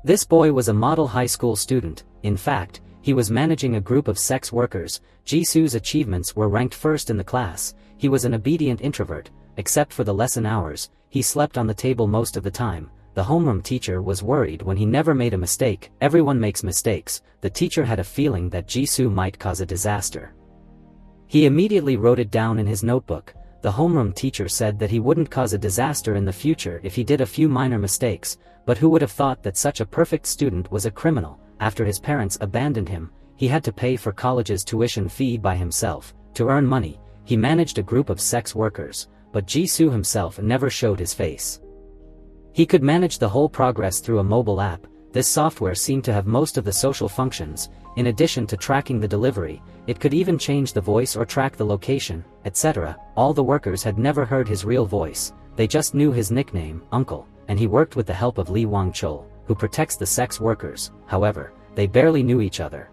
This boy was a model high school student. In fact, he was managing a group of sex workers. Jisoo's achievements were ranked first in the class. He was an obedient introvert, except for the lesson hours. He slept on the table most of the time. The homeroom teacher was worried when he never made a mistake. Everyone makes mistakes. The teacher had a feeling that Jisoo might cause a disaster. He immediately wrote it down in his notebook. The homeroom teacher said that he wouldn't cause a disaster in the future if he did a few minor mistakes, but who would have thought that such a perfect student was a criminal? After his parents abandoned him, he had to pay for college's tuition fee by himself. To earn money, he managed a group of sex workers, but Jisoo himself never showed his face. He could manage the whole progress through a mobile app. This software seemed to have most of the social functions. In addition to tracking the delivery, it could even change the voice or track the location, etc. All the workers had never heard his real voice. They just knew his nickname, Uncle, and he worked with the help of Lee Wang-chul, who protects the sex workers. However, they barely knew each other.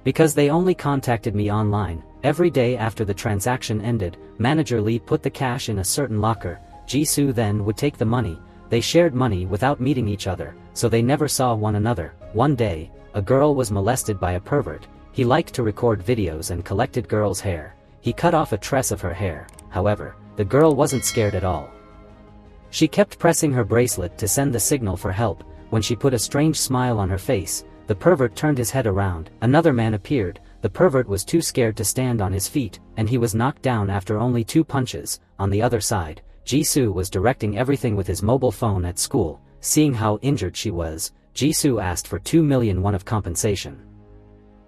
Because they only contacted me online. Every day after the transaction ended, Manager Lee put the cash in a certain locker. Jisoo then would take the money. They shared money without meeting each other, so they never saw one another. One day, a girl was molested by a pervert. He liked to record videos and collected girls' hair. He cut off a tress of her hair. However, the girl wasn't scared at all. She kept pressing her bracelet to send the signal for help. When she put a strange smile on her face, the pervert turned his head around. Another man appeared. The pervert was too scared to stand on his feet, and he was knocked down after only 2 punches. On the other side, Jisoo was directing everything with his mobile phone at school. Seeing how injured she was, Jisoo asked for 2 million won of compensation.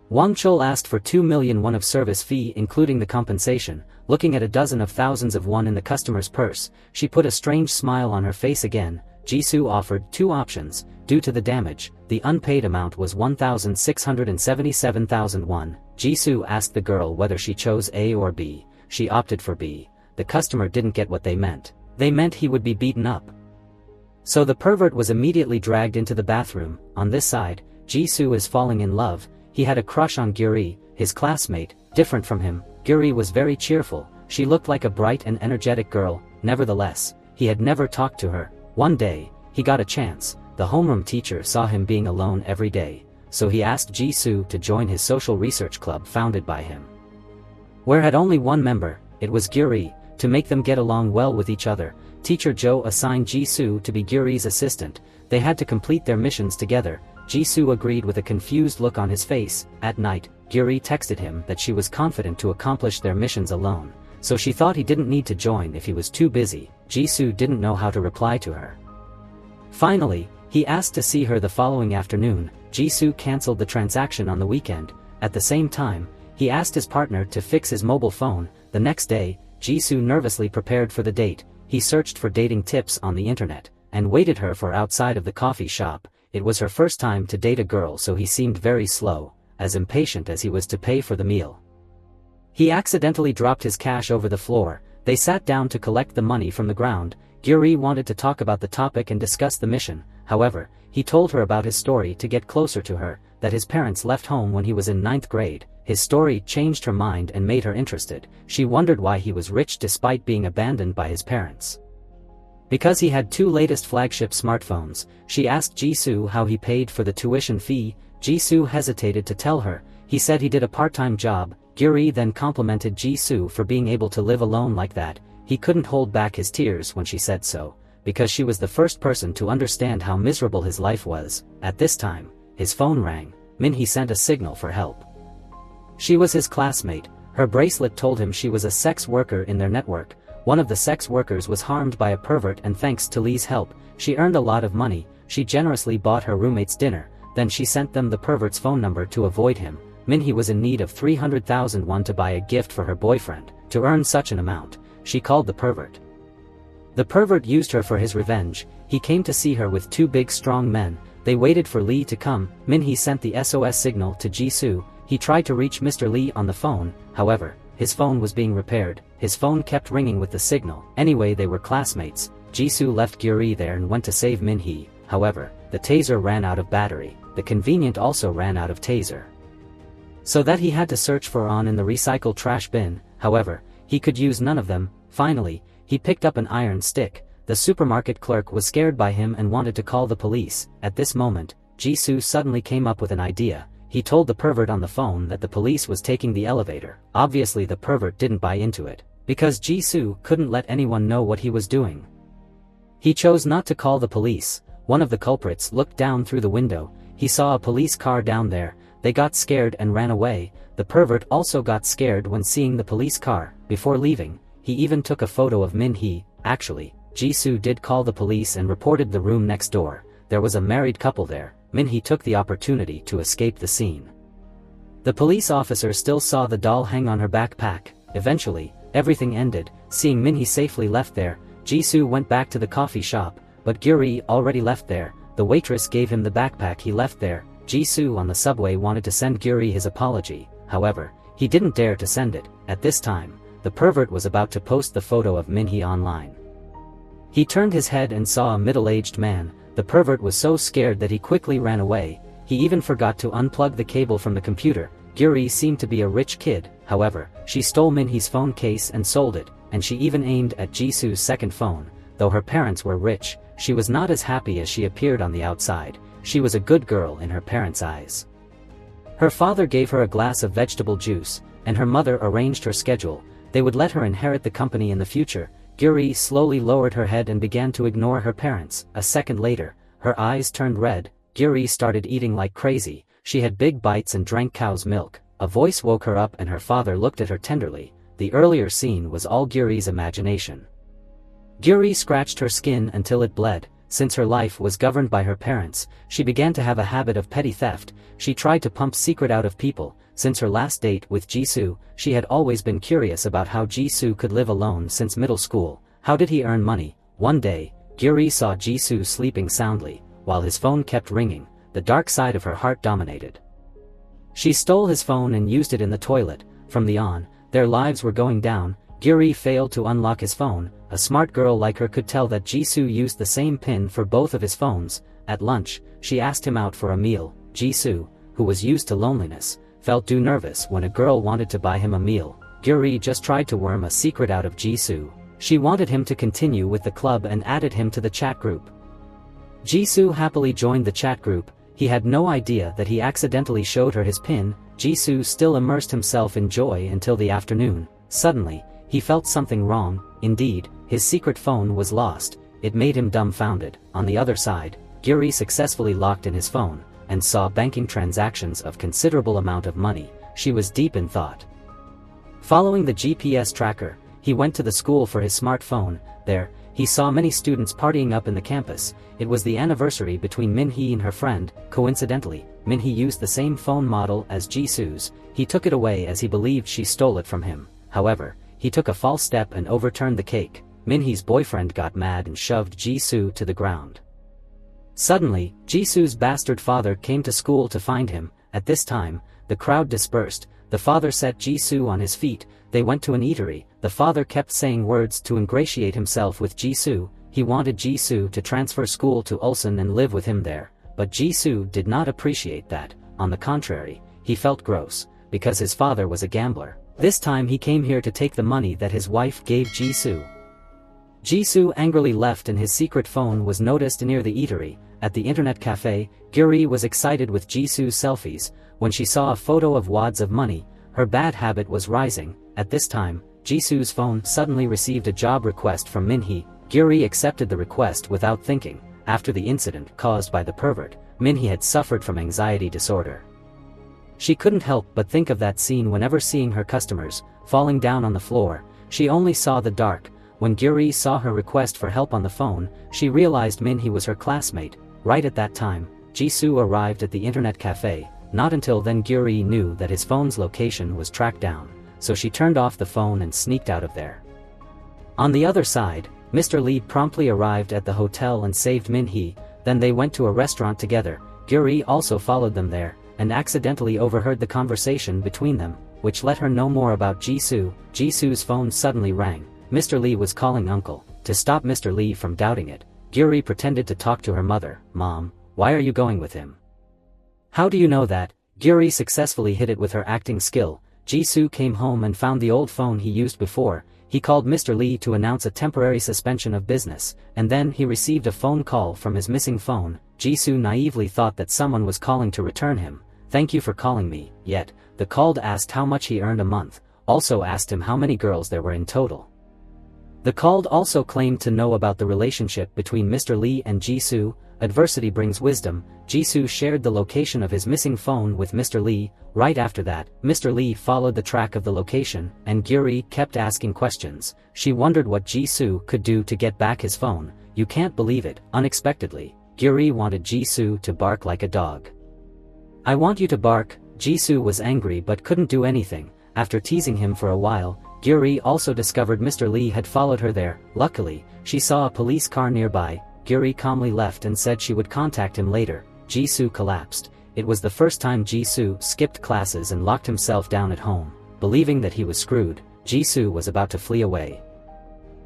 Wang-chul asked for 2 million won of service fee including the compensation. Looking at a dozen of thousands of won in the customer's purse, she put a strange smile on her face again. Jisoo offered 2 options. Due to the damage, the unpaid amount was 1,677,000 won. Jisoo asked the girl whether she chose A or B. She opted for B. The customer didn't get what they meant. They meant he would be beaten up. So the pervert was immediately dragged into the bathroom. On this side, Jisoo is falling in love. He had a crush on Gyuri, his classmate. Different from him, Gyuri was very cheerful. She looked like a bright and energetic girl. Nevertheless, he had never talked to her. One day, he got a chance. The homeroom teacher saw him being alone every day, so he asked Jisoo to join his social research club founded by him. Where had only one member, it was Gyuri. To make them get along well with each other, Teacher Jo assigned Jisoo to be Gyuri's assistant. They had to complete their missions together. Jisoo agreed with a confused look on his face. At night, Gyuri texted him that she was confident to accomplish their missions alone, so she thought he didn't need to join if he was too busy. Jisoo didn't know how to reply to her. Finally, he asked to see her the following afternoon. Jisoo cancelled the transaction on the weekend. At the same time, he asked his partner to fix his mobile phone. The next day, Jisoo nervously prepared for the date. He searched for dating tips on the internet, and waited her for outside of the coffee shop. It was her first time to date a girl, so he seemed very slow, as impatient as he was to pay for the meal. He accidentally dropped his cash over the floor. They sat down to collect the money from the ground. Gyuri wanted to talk about the topic and discuss the mission. However, he told her about his story to get closer to her, that his parents left home when he was in 9th grade. His story changed her mind and made her interested. She wondered why he was rich despite being abandoned by his parents. Because he had 2 latest flagship smartphones, she asked Jisoo how he paid for the tuition fee. Jisoo hesitated to tell her. He said he did a part-time job. Gyuri then complimented Jisoo for being able to live alone like that. He couldn't hold back his tears when she said so, because she was the first person to understand how miserable his life was. At this time, his phone rang. Minhee sent a signal for help. She was his classmate. Her bracelet told him she was a sex worker in their network. One of the sex workers was harmed by a pervert, and thanks to Lee's help, she earned a lot of money. She generously bought her roommates dinner, then she sent them the pervert's phone number to avoid him. Minhee was in need of 300,000 won to buy a gift for her boyfriend. To earn such an amount, she called the pervert. The pervert used her for his revenge. He came to see her with 2 big strong men. They waited for Lee to come. Minhee sent the SOS signal to Jisoo. He tried to reach Mr. Lee on the phone. However, his phone was being repaired. His phone kept ringing with the signal. Anyway, they were classmates. Jisoo left Gyuri there and went to save Minhee. However, the taser ran out of battery. The convenient also ran out of taser, so that he had to search for on in the recycled trash bin. However, he could use none of them. Finally, he picked up an iron stick. The supermarket clerk was scared by him and wanted to call the police. At this moment, Jisoo suddenly came up with an idea. He told the pervert on the phone that the police was taking the elevator. Obviously the pervert didn't buy into it, because Jisoo couldn't let anyone know what he was doing. He chose not to call the police. One of the culprits looked down through the window. He saw a police car down there. They got scared and ran away. The pervert also got scared when seeing the police car. Before leaving, he even took a photo of Min-hee. Actually, Jisoo did call the police and reported the room next door. There was a married couple there. Min-hee took the opportunity to escape the scene. The police officer still saw the doll hang on her backpack. Eventually, everything ended. Seeing Min-hee safely left there, Jisoo went back to the coffee shop, but Gyuri already left there. The waitress gave him the backpack he left there. Jisoo on the subway wanted to send Gyuri his apology. However, he didn't dare to send it. At this time, the pervert was about to post the photo of Min-hee online. He turned his head and saw a middle-aged man. The pervert was so scared that he quickly ran away. He even forgot to unplug the cable from the computer. Gyuri seemed to be a rich kid. However, she stole Min-hee's phone case and sold it, and she even aimed at Jisoo's second phone. Though her parents were rich, she was not as happy as she appeared on the outside. She was a good girl in her parents' eyes. Her father gave her a glass of vegetable juice, and her mother arranged her schedule. They would let her inherit the company in the future. Gyuri slowly lowered her head and began to ignore her parents. A second later, her eyes turned red. Gyuri started eating like crazy. She had big bites and drank cow's milk. A voice woke her up and her father looked at her tenderly. The earlier scene was all Gyuri's imagination. Gyuri scratched her skin until it bled. Since her life was governed by her parents, she began to have a habit of petty theft. She tried to pump secret out of people. Since her last date with Jisoo, she had always been curious about how Jisoo could live alone since middle school. How did he earn money? One day, Gyuri saw Jisoo sleeping soundly, while his phone kept ringing. The dark side of her heart dominated. She stole his phone and used it in the toilet. From the on, their lives were going down. Gyuri failed to unlock his phone. A smart girl like her could tell that Jisoo used the same pin for both of his phones. At lunch, she asked him out for a meal. Jisoo, who was used to loneliness, felt too nervous when a girl wanted to buy him a meal. Gyuri just tried to worm a secret out of Jisoo. She wanted him to continue with the club and added him to the chat group. Jisoo happily joined the chat group. He had no idea that he accidentally showed her his pin. Jisoo still immersed himself in joy until the afternoon. Suddenly, he felt something wrong. Indeed, his secret phone was lost. It made him dumbfounded. On the other side, Gyuri successfully locked in his phone and saw banking transactions of considerable amount of money. She was deep in thought. Following the GPS tracker, he went to the school for his smartphone. There, he saw many students partying up in the campus. It was the anniversary between Min-hee and her friend. Coincidentally, Min-hee used the same phone model as Jisoo's. He took it away as he believed she stole it from him. However, he took a false step and overturned the cake. Min-hee's boyfriend got mad and shoved Jisoo to the ground. Suddenly, Jisoo's bastard father came to school to find him. At this time, the crowd dispersed. The father set Jisoo on his feet. They went to an eatery. The father kept saying words to ingratiate himself with Jisoo. He wanted Jisoo to transfer school to Ulsan and live with him there. But Jisoo did not appreciate that. On the contrary, he felt gross, because his father was a gambler. This time he came here to take the money that his wife gave Jisoo. Jisoo angrily left and his secret phone was noticed near the eatery. At the internet cafe, Gyuri was excited with Jisoo's selfies. When she saw a photo of wads of money, her bad habit was rising. At this time, Jisoo's phone suddenly received a job request from Min-hee. Gyuri accepted the request without thinking. After the incident caused by the pervert, Min-hee had suffered from anxiety disorder. She couldn't help but think of that scene whenever seeing her customers falling down on the floor. She only saw the dark. When Gyuri saw her request for help on the phone, she realized Min-hee was her classmate. Right at that time, Jisoo arrived at the internet cafe. Not until then Gyuri knew that his phone's location was tracked down, so she turned off the phone and sneaked out of there. On the other side, Mr. Lee promptly arrived at the hotel and saved Min-hee. Then they went to a restaurant together. Gyuri also followed them there, and accidentally overheard the conversation between them, which let her know more about Jisoo. Jisoo's phone suddenly rang. Mr. Lee was calling uncle. To stop Mr. Lee from doubting it, Gyuri pretended to talk to her mother. "Mom, why are you going with him?" "How do you know that?" Gyuri successfully hid it with her acting skill. Jisoo came home and found the old phone he used before. he called Mr. Lee to announce a temporary suspension of business, and then he received a phone call from his missing phone. Jisoo naively thought that someone was calling to return him. "Thank you for calling me," yet, the called asked how much he earned a month, also asked him how many girls there were in total. The called also claimed to know about the relationship between Mr. Lee and Jisoo. Adversity brings wisdom. Jisoo shared the location of his missing phone with Mr. Lee. Right after that, Mr. Lee followed the track of the location, and Gyuri kept asking questions. She wondered what Jisoo could do to get back his phone. You can't believe it, unexpectedly, Gyuri wanted Jisoo to bark like a dog. "I want you to bark." Jisoo was angry but couldn't do anything. After teasing him for a while, Gyuri also discovered Mr. Lee had followed her there. Luckily, she saw a police car nearby. Gyuri calmly left and said she would contact him later. Jisoo collapsed. It was the first time Jisoo skipped classes and locked himself down at home. Believing that he was screwed, Jisoo was about to flee away.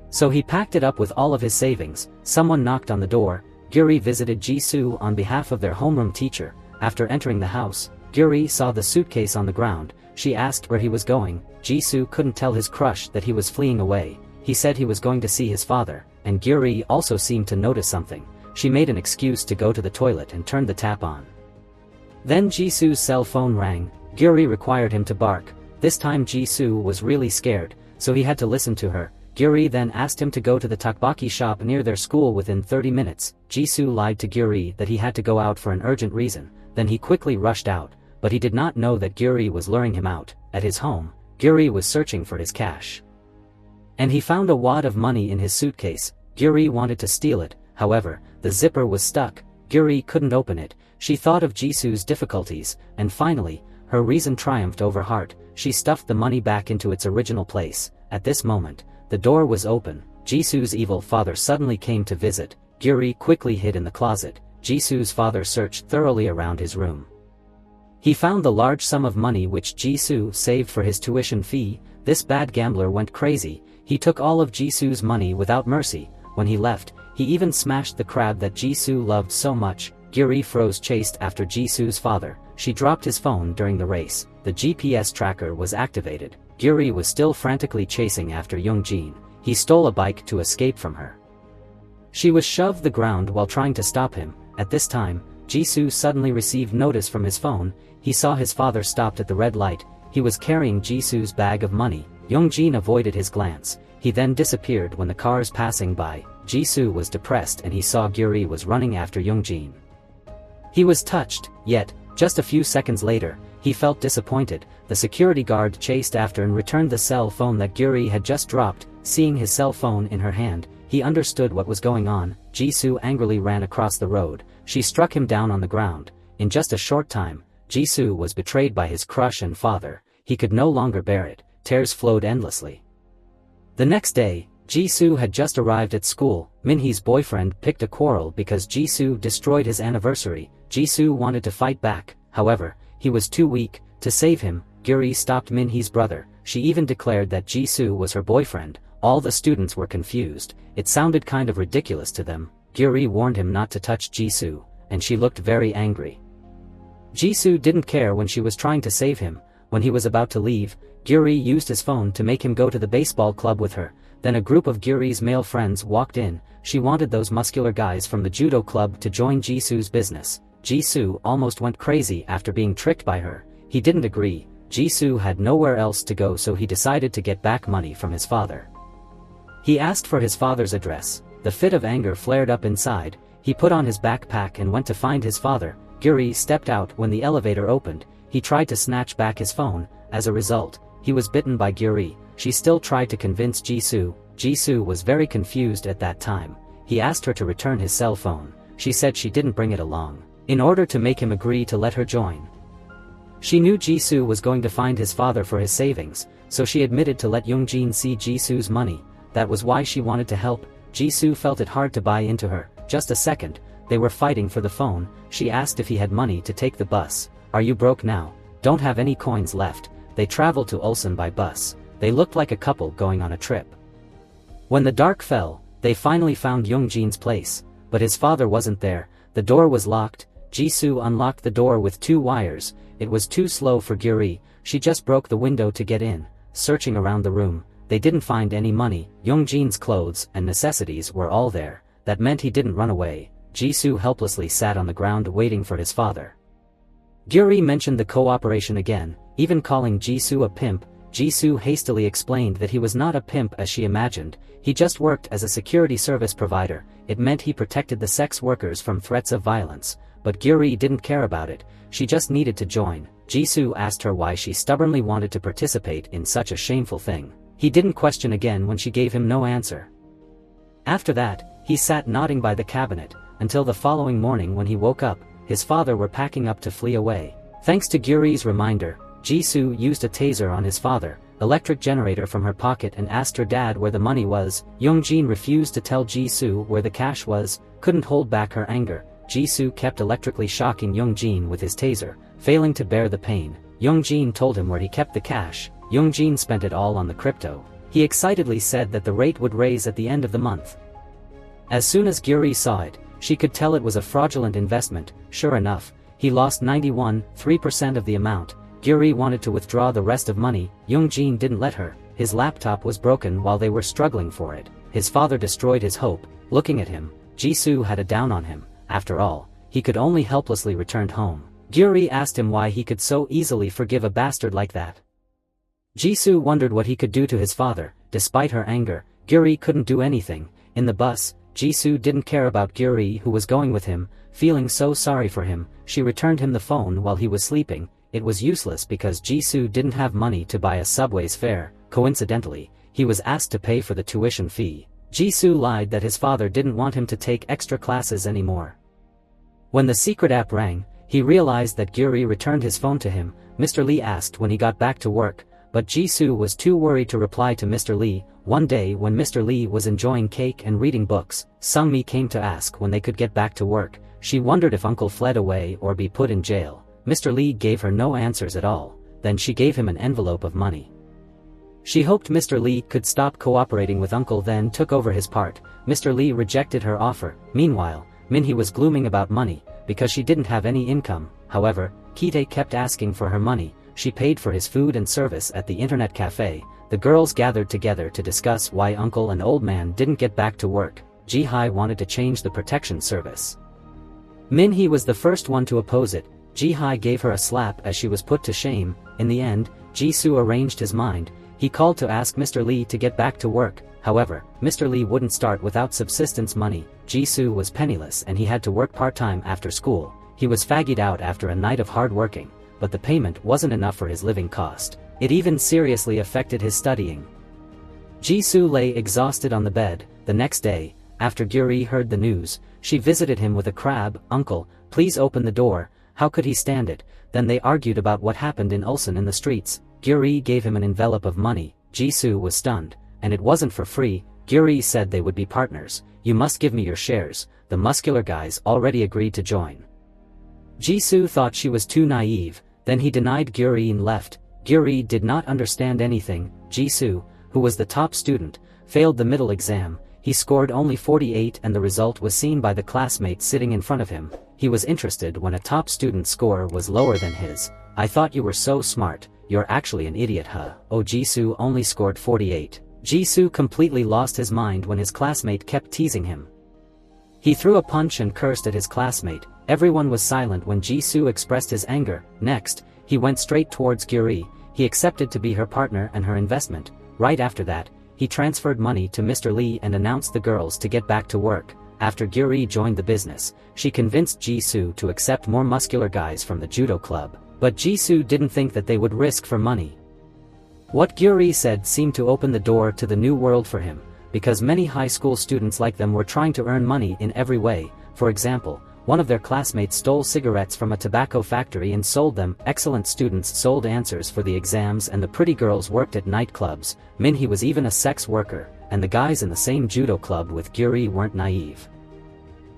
So he packed it up with all of his savings. Someone knocked on the door. Gyuri visited Jisoo on behalf of their homeroom teacher. After entering the house, Gyuri saw the suitcase on the ground. She asked where he was going. Jisoo couldn't tell his crush that he was fleeing away. He said he was going to see his father, and Gyuri also seemed to notice something. She made an excuse to go to the toilet and turned the tap on. Then Jisoo's cell phone rang. Gyuri required him to bark. This time Jisoo was really scared, so he had to listen to her. Gyuri then asked him to go to the tteokbokki shop near their school within 30 minutes. Jisoo lied to Gyuri that he had to go out for an urgent reason. Then he quickly rushed out, but he did not know that Gyuri was luring him out. At his home, Gyuri was searching for his cash, and he found a wad of money in his suitcase. Gyuri wanted to steal it, however, the zipper was stuck. Gyuri couldn't open it. She thought of Jisoo's difficulties, and finally, her reason triumphed over heart. She stuffed the money back into its original place. At this moment, the door was open. Jisoo's evil father suddenly came to visit. Gyuri quickly hid in the closet. Jisoo's father searched thoroughly around his room. He found the large sum of money which Jisoo saved for his tuition fee. This bad gambler went crazy. He took all of Jisoo's money without mercy. When he left, he even smashed the crab that Jisoo loved so much. Gyuri froze chased after Jisoo's father. She dropped his phone during the race. The GPS tracker was activated. Gyuri was still frantically chasing after Yoongjin. He stole a bike to escape from her. She was shoved the ground while trying to stop him. At this time, Jisoo suddenly received notice from his phone. He saw his father stopped at the red light. He was carrying Jisoo's bag of money. Yoongjin avoided his glance. He then disappeared when the cars passing by. Jisoo was depressed and he saw Gyuri was running after Yoongjin. He was touched, yet, just a few seconds later, he felt disappointed. The security guard chased after and returned the cell phone that Gyuri had just dropped. Seeing his cell phone in her hand, he understood what was going on. Jisoo angrily ran across the road. She struck him down on the ground. In just a short time, Jisoo was betrayed by his crush and father. He could no longer bear it. Tears flowed endlessly. The next day, Jisoo had just arrived at school. Minhee's boyfriend picked a quarrel because Jisoo destroyed his anniversary. Jisoo wanted to fight back, however, he was too weak. To save him, Gyuri stopped Minhee's brother. She even declared that Jisoo was her boyfriend. All the students were confused. It sounded kind of ridiculous to them. Gyuri warned him not to touch Jisoo, and she looked very angry. Jisoo didn't care when she was trying to save him. When he was about to leave, Gyuri used his phone to make him go to the baseball club with her. Then a group of Gyuri's male friends walked in. She wanted those muscular guys from the judo club to join Jisoo's business. Jisoo almost went crazy after being tricked by her. He didn't agree. Jisoo had nowhere else to go, so he decided to get back money from his father. He asked for his father's address. The fit of anger flared up inside. He put on his backpack and went to find his father. Gyuri stepped out when the elevator opened. He tried to snatch back his phone. As a result, he was bitten by Gyuri. She still tried to convince Jisoo. Jisoo was very confused at that time. He asked her to return his cell phone. She said she didn't bring it along, in order to make him agree to let her join. She knew Jisoo was going to find his father for his savings, so she admitted to let Yoongjin see Jisoo's money. That was why she wanted to help. Jisoo felt it hard to buy into her. Just a second, they were fighting for the phone. She asked if he had money to take the bus. Are you broke now? Don't have any coins left. They traveled to Ulsan by bus. They looked like a couple going on a trip. When the dark fell, they finally found Yoongjin's place, but his father wasn't there. The door was locked. Jisoo unlocked the door with 2 wires. It was too slow for Gyuri. She just broke the window to get in. Searching around the room, they didn't find any money. Yoongjin's clothes and necessities were all there. That meant he didn't run away. Jisoo helplessly sat on the ground waiting for his father. Gyuri mentioned the cooperation again, even calling Jisoo a pimp. Jisoo hastily explained that he was not a pimp as she imagined, he just worked as a security service provider. It meant he protected the sex workers from threats of violence, but Gyuri didn't care about it, she just needed to join. Jisoo asked her why she stubbornly wanted to participate in such a shameful thing. He didn't question again when she gave him no answer. After that, he sat nodding by the cabinet, until the following morning when he woke up, his father were packing up to flee away. Thanks to Gyuri's reminder, Jisoo used a taser on his father, electric generator from her pocket, and asked her dad where the money was. Yoongjin refused to tell Jisoo where the cash was, couldn't hold back her anger. Jisoo kept electrically shocking Yoongjin with his taser, failing to bear the pain. Yoongjin told him where he kept the cash. Yoongjin spent it all on the crypto. He excitedly said that the rate would raise at the end of the month. As soon as Gyuri saw it, she could tell it was a fraudulent investment. Sure enough, he lost 91.3% of the amount. Gyuri wanted to withdraw the rest of money. Yoongjin didn't let her. His laptop was broken while they were struggling for it. His father destroyed his hope. Looking at him, Jisoo had a down on him. After all, he could only helplessly return home. Gyuri asked him why he could so easily forgive a bastard like that. Jisoo wondered what he could do to his father. Despite her anger, Gyuri couldn't do anything. In the bus, Jisoo didn't care about Gyuri, who was going with him. Feeling so sorry for him, she returned him the phone while he was sleeping. It was useless because Jisoo didn't have money to buy a subway's fare. Coincidentally, he was asked to pay for the tuition fee. Jisoo lied that his father didn't want him to take extra classes anymore. When the secret app rang, he realized that Gyuri returned his phone to him. Mr. Lee asked when he got back to work, but Jisoo was too worried to reply to Mr. Lee. One day when Mr. Lee was enjoying cake and reading books, Sungmi came to ask when they could get back to work. She wondered if uncle fled away or be put in jail. Mr. Lee gave her no answers at all. Then she gave him an envelope of money. She hoped Mr. Lee could stop cooperating with uncle, then took over his part. Mr. Lee rejected her offer. Meanwhile, Minhee was glooming about money, because she didn't have any income. However, Kitae kept asking for her money. She paid for his food and service at the internet cafe. The girls gathered together to discuss why uncle and old man didn't get back to work. Jihai wanted to change the protection service. Minhee was the first one to oppose it. Jihai gave her a slap as she was put to shame. In the end, Jisoo arranged his mind. He called to ask Mr. Lee to get back to work. However, Mr. Lee wouldn't start without subsistence money. Jisoo was penniless and he had to work part-time after school. He was faggied out after a night of hard working, but the payment wasn't enough for his living cost. It even seriously affected his studying. Jisoo lay exhausted on the bed. The next day, after Gyuri heard the news, she visited him with a crab. "Uncle, please open the door." How could he stand it? Then they argued about what happened in Ulsan in the streets. Gyuri gave him an envelope of money. Jisoo was stunned. And it wasn't for free. Gyuri said they would be partners. "You must give me your shares." The muscular guys already agreed to join. Jisoo thought she was too naive. Then he denied Gyuri and left. Gyuri did not understand anything. Jisoo, who was the top student, failed the middle exam. He scored only 48 and the result was seen by the classmates sitting in front of him. He was interested when a top student's score was lower than his. "I thought you were so smart. You're actually an idiot, huh?" Oh, Jisoo only scored 48. Jisoo completely lost his mind when his classmate kept teasing him. He threw a punch and cursed at his classmate. Everyone was silent when Jisoo expressed his anger. Next, he went straight towards Gyuri. He accepted to be her partner and her investment. Right after that, he transferred money to Mr. Lee and announced the girls to get back to work. After Gyuri joined the business, she convinced Jisoo to accept more muscular guys from the judo club. But Jisoo didn't think that they would risk for money. What Gyuri said seemed to open the door to the new world for him, because many high school students like them were trying to earn money in every way. For example, one of their classmates stole cigarettes from a tobacco factory and sold them. Excellent students sold answers for the exams and the pretty girls worked at nightclubs. Minhee was even a sex worker, and the guys in the same judo club with Gyuri weren't naive.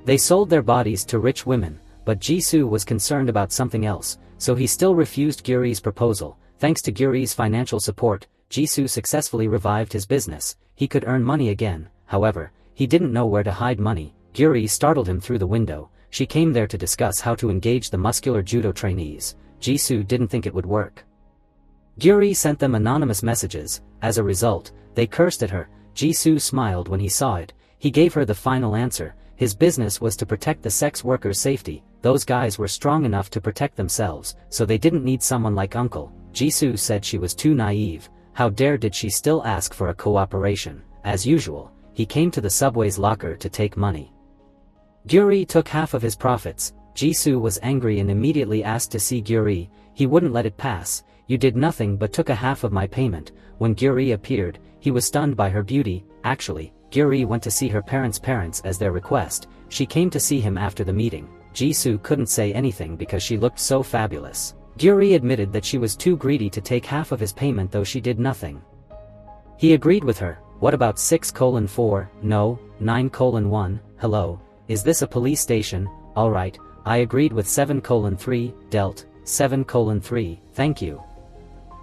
They sold their bodies to rich women, but Jisoo was concerned about something else, so he still refused Gyuri's proposal. Thanks to Gyuri's financial support, Jisoo successfully revived his business. He could earn money again. However, he didn't know where to hide money. Gyuri startled him through the window. She came there to discuss how to engage the muscular judo trainees. Jisoo didn't think it would work. Gyuri sent them anonymous messages, As a result, they cursed at her. Jisoo smiled when he saw it. He gave her the final answer. His business was to protect the sex workers' safety. Those guys were strong enough to protect themselves, so they didn't need someone like Uncle. Jisoo said she was too naive. How dare did she still ask for a cooperation? As usual, he came to the subway's locker to take money. Gyuri took half of his profits. Jisoo was angry and immediately asked to see Gyuri. He wouldn't let it pass. You did nothing but took a half of my payment. When Gyuri appeared, he was stunned by her beauty. Actually, Gyuri went to see her parents as their request. She came to see him after the meeting. Jisoo couldn't say anything because she looked so fabulous. Gyuri admitted that she was too greedy to take half of his payment though she did nothing. He agreed with her. What about 6:4? No, 9:1. Hello, is this a police station? Alright, I agreed with 7:3, dealt, 7:3, thank you.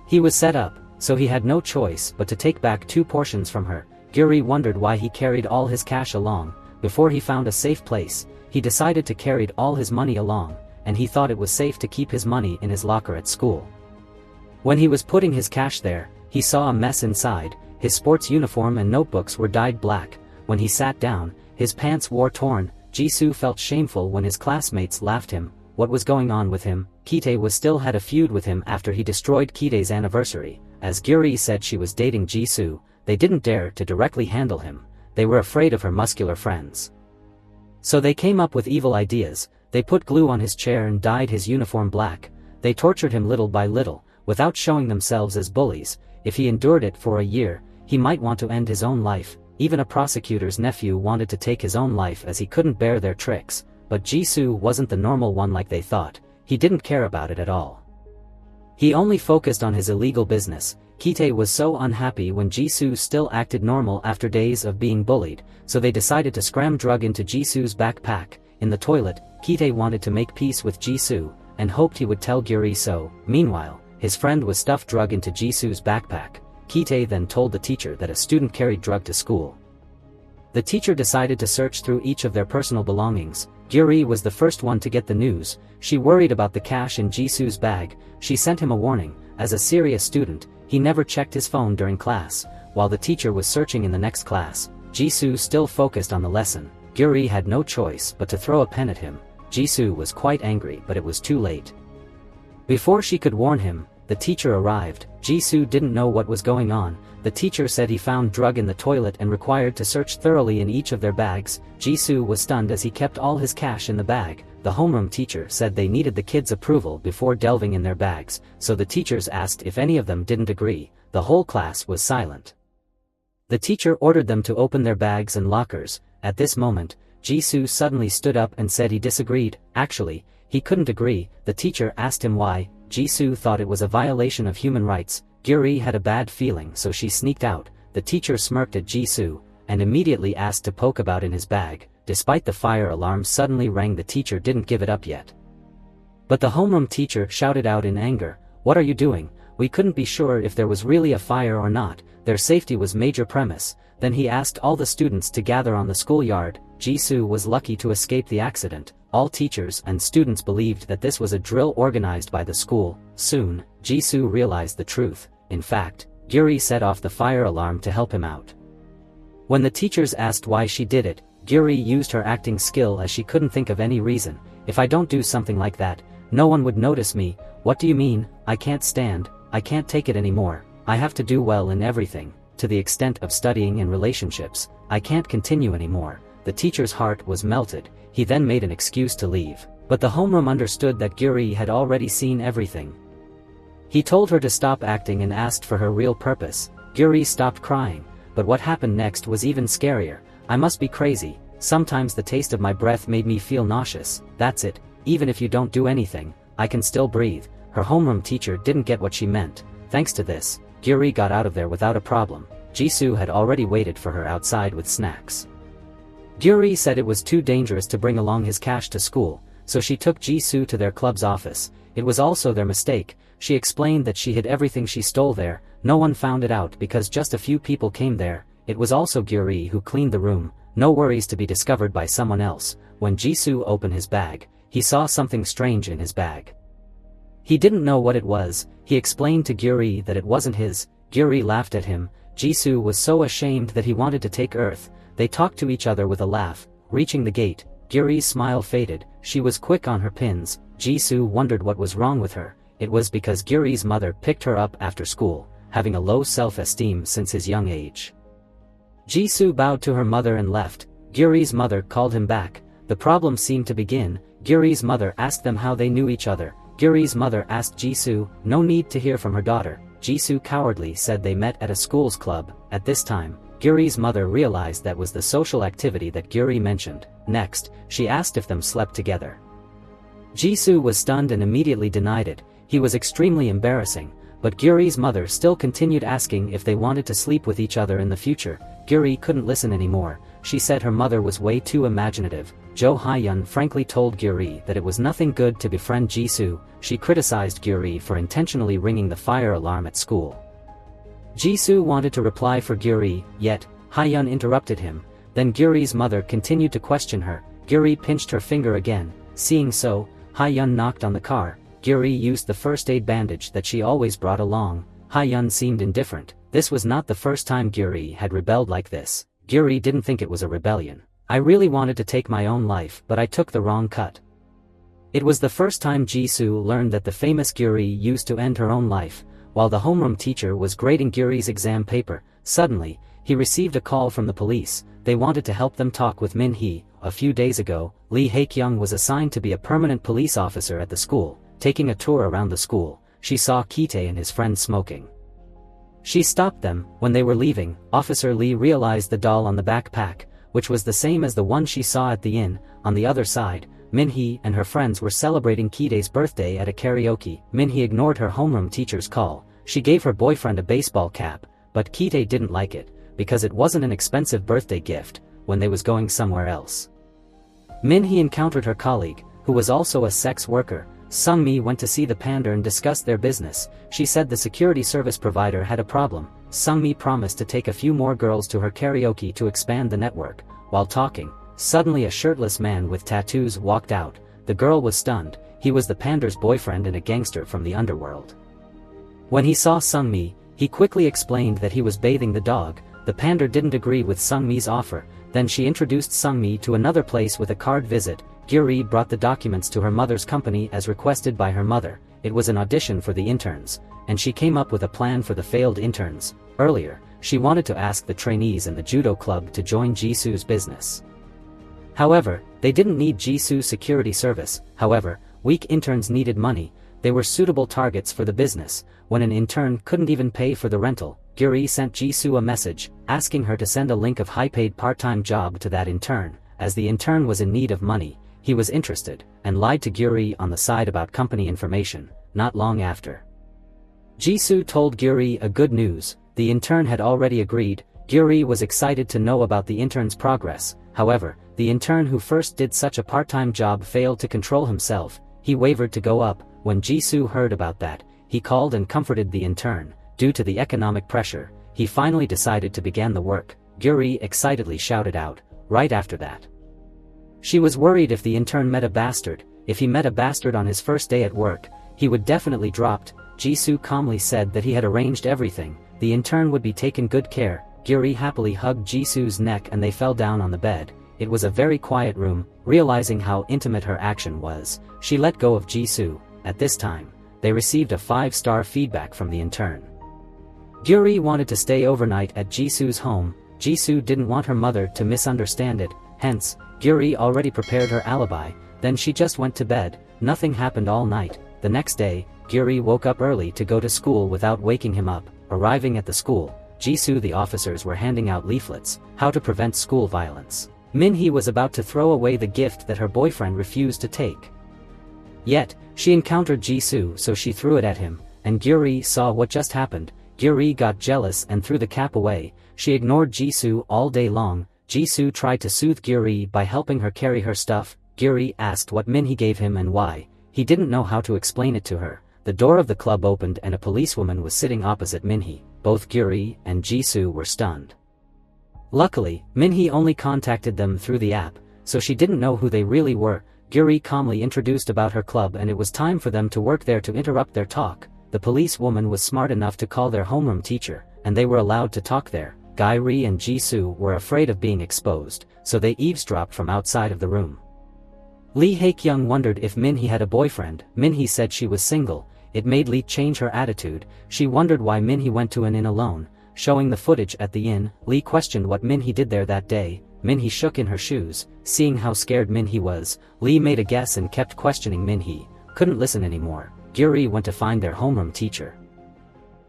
He was set up, so he had no choice but to take back 2 portions from her. Gyuri wondered why he carried all his cash along. Before he found a safe place, he decided to carry all his money along, and he thought it was safe to keep his money in his locker at school. When he was putting his cash there, he saw a mess inside. His sports uniform and notebooks were dyed black. When he sat down, his pants were torn. Jisoo felt shameful when his classmates laughed him. What was going on with him? Kitae was still had a feud with him after he destroyed Kitae's anniversary. As Gyuri said she was dating Jisoo, they didn't dare to directly handle him. They were afraid of her muscular friends. So they came up with evil ideas. They put glue on his chair and dyed his uniform black. They tortured him little by little, without showing themselves as bullies. If he endured it for a year, he might want to end his own life. Even a prosecutor's nephew wanted to take his own life as he couldn't bear their tricks. But Jisoo wasn't the normal one like they thought. He didn't care about it at all. He only focused on his illegal business. Kitae was so unhappy when Jisoo still acted normal after days of being bullied, so they decided to cram drug into Jisoo's backpack. In the toilet, Kitae wanted to make peace with Jisoo, and hoped he would tell Gyuri so. Meanwhile, his friend was stuffed drug into Jisoo's backpack. Kitae then told the teacher that a student carried drug to school. The teacher decided to search through each of their personal belongings. Gyuri was the first one to get the news. She worried about the cash in Jisoo's bag. She sent him a warning. As a serious student, he never checked his phone during class. While the teacher was searching in the next class, Jisoo still focused on the lesson. Gyuri had no choice but to throw a pen at him. Jisoo was quite angry, but it was too late. Before she could warn him, the teacher arrived. Jisoo didn't know what was going on. The teacher said he found drug in the toilet and required to search thoroughly in each of their bags. Jisoo was stunned as he kept all his cash in the bag. The homeroom teacher said they needed the kids' approval before delving in their bags, so the teachers asked if any of them didn't agree. The whole class was silent. The teacher ordered them to open their bags and lockers. At this moment, Jisoo suddenly stood up and said he disagreed. Actually, he couldn't agree. The teacher asked him why. Jisoo thought it was a violation of human rights. Gyuri had a bad feeling, so she sneaked out. The teacher smirked at Jisoo, and immediately asked to poke about in his bag. Despite the fire alarm suddenly rang, the teacher didn't give it up yet. But the homeroom teacher shouted out in anger, "What are you doing? We couldn't be sure if there was really a fire or not. Their safety was major premise." Then he asked all the students to gather on the schoolyard. Jisoo was lucky to escape the accident. All teachers and students believed that this was a drill organized by the school. Soon, Jisoo realized the truth. In fact, Gyuri set off the fire alarm to help him out. When the teachers asked why she did it, Gyuri used her acting skill as she couldn't think of any reason. "If I don't do something like that, no one would notice me." "What do you mean? I can't take it anymore. I have to do well in everything, to the extent of studying and relationships. I can't continue anymore." The teacher's heart was melted. He then made an excuse to leave. But the homeroom understood that Gyuri had already seen everything. He told her to stop acting and asked for her real purpose. Gyuri stopped crying, but what happened next was even scarier. "I must be crazy. Sometimes the taste of my breath made me feel nauseous. That's it. Even if you don't do anything, I can still breathe." Her homeroom teacher didn't get what she meant. Thanks to this, Gyuri got out of there without a problem. Jisoo had already waited for her outside with snacks. Gyuri said it was too dangerous to bring along his cash to school, so she took Jisoo to their club's office. It was also their mistake. She explained that she hid everything she stole there. No one found it out because just a few people came there. It was also Gyuri who cleaned the room. No worries to be discovered by someone else. When Jisoo opened his bag, he saw something strange in his bag. He didn't know what it was. He explained to Gyuri that it wasn't his. Gyuri laughed at him. Jisoo was so ashamed that he wanted to take Earth. They talked to each other with a laugh. Reaching the gate, Gyuri's smile faded. She was quick on her pins. Jisoo wondered what was wrong with her. It was because Gyuri's mother picked her up after school, having a low self-esteem since his young age. Jisoo bowed to her mother and left. Gyuri's mother called him back. The problem seemed to begin. Gyuri's mother asked them how they knew each other. Gyuri's mother asked Jisoo. No need to hear from her daughter. Jisoo cowardly said they met at a school's club. At this time, Gyuri's mother realized that was the social activity that Gyuri mentioned. Next, she asked if them slept together. Jisoo was stunned and immediately denied it. He was extremely embarrassing, but Gyuri's mother still continued asking if they wanted to sleep with each other in the future. Gyuri couldn't listen anymore. She said her mother was way too imaginative. Jo Hyun frankly told Gyuri that it was nothing good to befriend Jisoo. She criticized Gyuri for intentionally ringing the fire alarm at school. Jisoo wanted to reply for Gyuri, yet Hyun interrupted him. Then Gyuri's mother continued to question her. Gyuri pinched her finger again. Seeing so, Hyun knocked on the car. Gyuri used the first aid bandage that she always brought along. Hyun seemed indifferent. This was not the first time Gyuri had rebelled like this. Gyuri didn't think it was a rebellion. I really wanted to take my own life, but I took the wrong cut. It was the first time Jisoo learned that the famous Gyuri used to end her own life. While the homeroom teacher was grading Gyuri's exam paper, suddenly, he received a call from the police. They wanted to help them talk with Min-hee. A few days ago, Lee Hae-kyung was assigned to be a permanent police officer at the school. Taking a tour around the school, she saw Ki-tae and his friends smoking. She stopped them. When they were leaving, Officer Lee realized the doll on the backpack, which was the same as the one she saw at the inn. On the other side, Min-hee and her friends were celebrating Ki-tae's birthday at a karaoke. Min-hee ignored her homeroom teacher's call. She gave her boyfriend a baseball cap, but Ki-tae didn't like it, because it wasn't an expensive birthday gift, when they was going somewhere else. Min-hee encountered her colleague, who was also a sex worker. Sung-mi went to see the panda and discussed their business. She said the security service provider had a problem. Sung-mi promised to take a few more girls to her karaoke to expand the network. While talking, suddenly a shirtless man with tattoos walked out. The girl was stunned. He was the panda's boyfriend and a gangster from the underworld. When he saw Sung-mi, he quickly explained that he was bathing the dog. The panda didn't agree with Sung-mi's offer. Then she introduced Sung-mi to another place with a card visit. Gyuri brought the documents to her mother's company as requested by her mother. It was an audition for the interns, and she came up with a plan for the failed interns. Earlier, she wanted to ask the trainees in the judo club to join Jisoo's business. However, they didn't need Jisoo's security service. However, weak interns needed money. They were suitable targets for the business. When an intern couldn't even pay for the rental, Gyuri sent Jisoo a message, asking her to send a link of high-paid part-time job to that intern. As the intern was in need of money, he was interested, and lied to Gyuri on the side about company information. Not long after, Jisoo told Gyuri a good news. The intern had already agreed. Gyuri was excited to know about the intern's progress. However, the intern who first did such a part-time job failed to control himself. He wavered to go up. When Jisoo heard about that, he called and comforted the intern. Due to the economic pressure, he finally decided to begin the work. Gyuri excitedly shouted out. Right after that, she was worried if the intern met a bastard. If he met a bastard on his first day at work, he would definitely dropped. Jisoo calmly said that he had arranged everything. The intern would be taken good care. Gyuri happily hugged Jisoo's neck and they fell down on the bed. It was a very quiet room. Realizing how intimate her action was, she let go of Jisoo. At this time, they received a 5-star feedback from the intern. Gyuri wanted to stay overnight at Jisoo's home. Jisoo didn't want her mother to misunderstand it, hence, Gyuri already prepared her alibi. Then she just went to bed. Nothing happened all night. The next day, Gyuri woke up early to go to school without waking him up. Arriving at the school, Jisoo the officers were handing out leaflets, how to prevent school violence. Min-hee was about to throw away the gift that her boyfriend refused to take. Yet, she encountered Jisoo, so she threw it at him, and Gyuri saw what just happened. Gyuri got jealous and threw the cap away. She ignored Jisoo all day long. Jisoo tried to soothe Gyuri by helping her carry her stuff. Gyuri asked what Min-hee gave him and why. He didn't know how to explain it to her. The door of the club opened and a policewoman was sitting opposite Min-hee. Both Gyuri and Jisoo were stunned. Luckily, Min-hee only contacted them through the app, so she didn't know who they really were. Gyuri calmly introduced about her club and it was time for them to work there to interrupt their talk. the police woman was smart enough to call their homeroom teacher, and they were allowed to talk there. Guy Ri and Jisoo were afraid of being exposed, so they eavesdropped from outside of the room. Lee Hae-kyung wondered if Min-hee had a boyfriend. Min-hee said she was single. It made Lee change her attitude. She wondered why Min-hee went to an inn alone. Showing the footage at the inn, Lee questioned what Min-hee did there that day. Min-hee shook in her shoes. Seeing how scared Min-hee was, Lee made a guess and kept questioning Min-hee. Couldn't listen anymore. Gyuri went to find their homeroom teacher.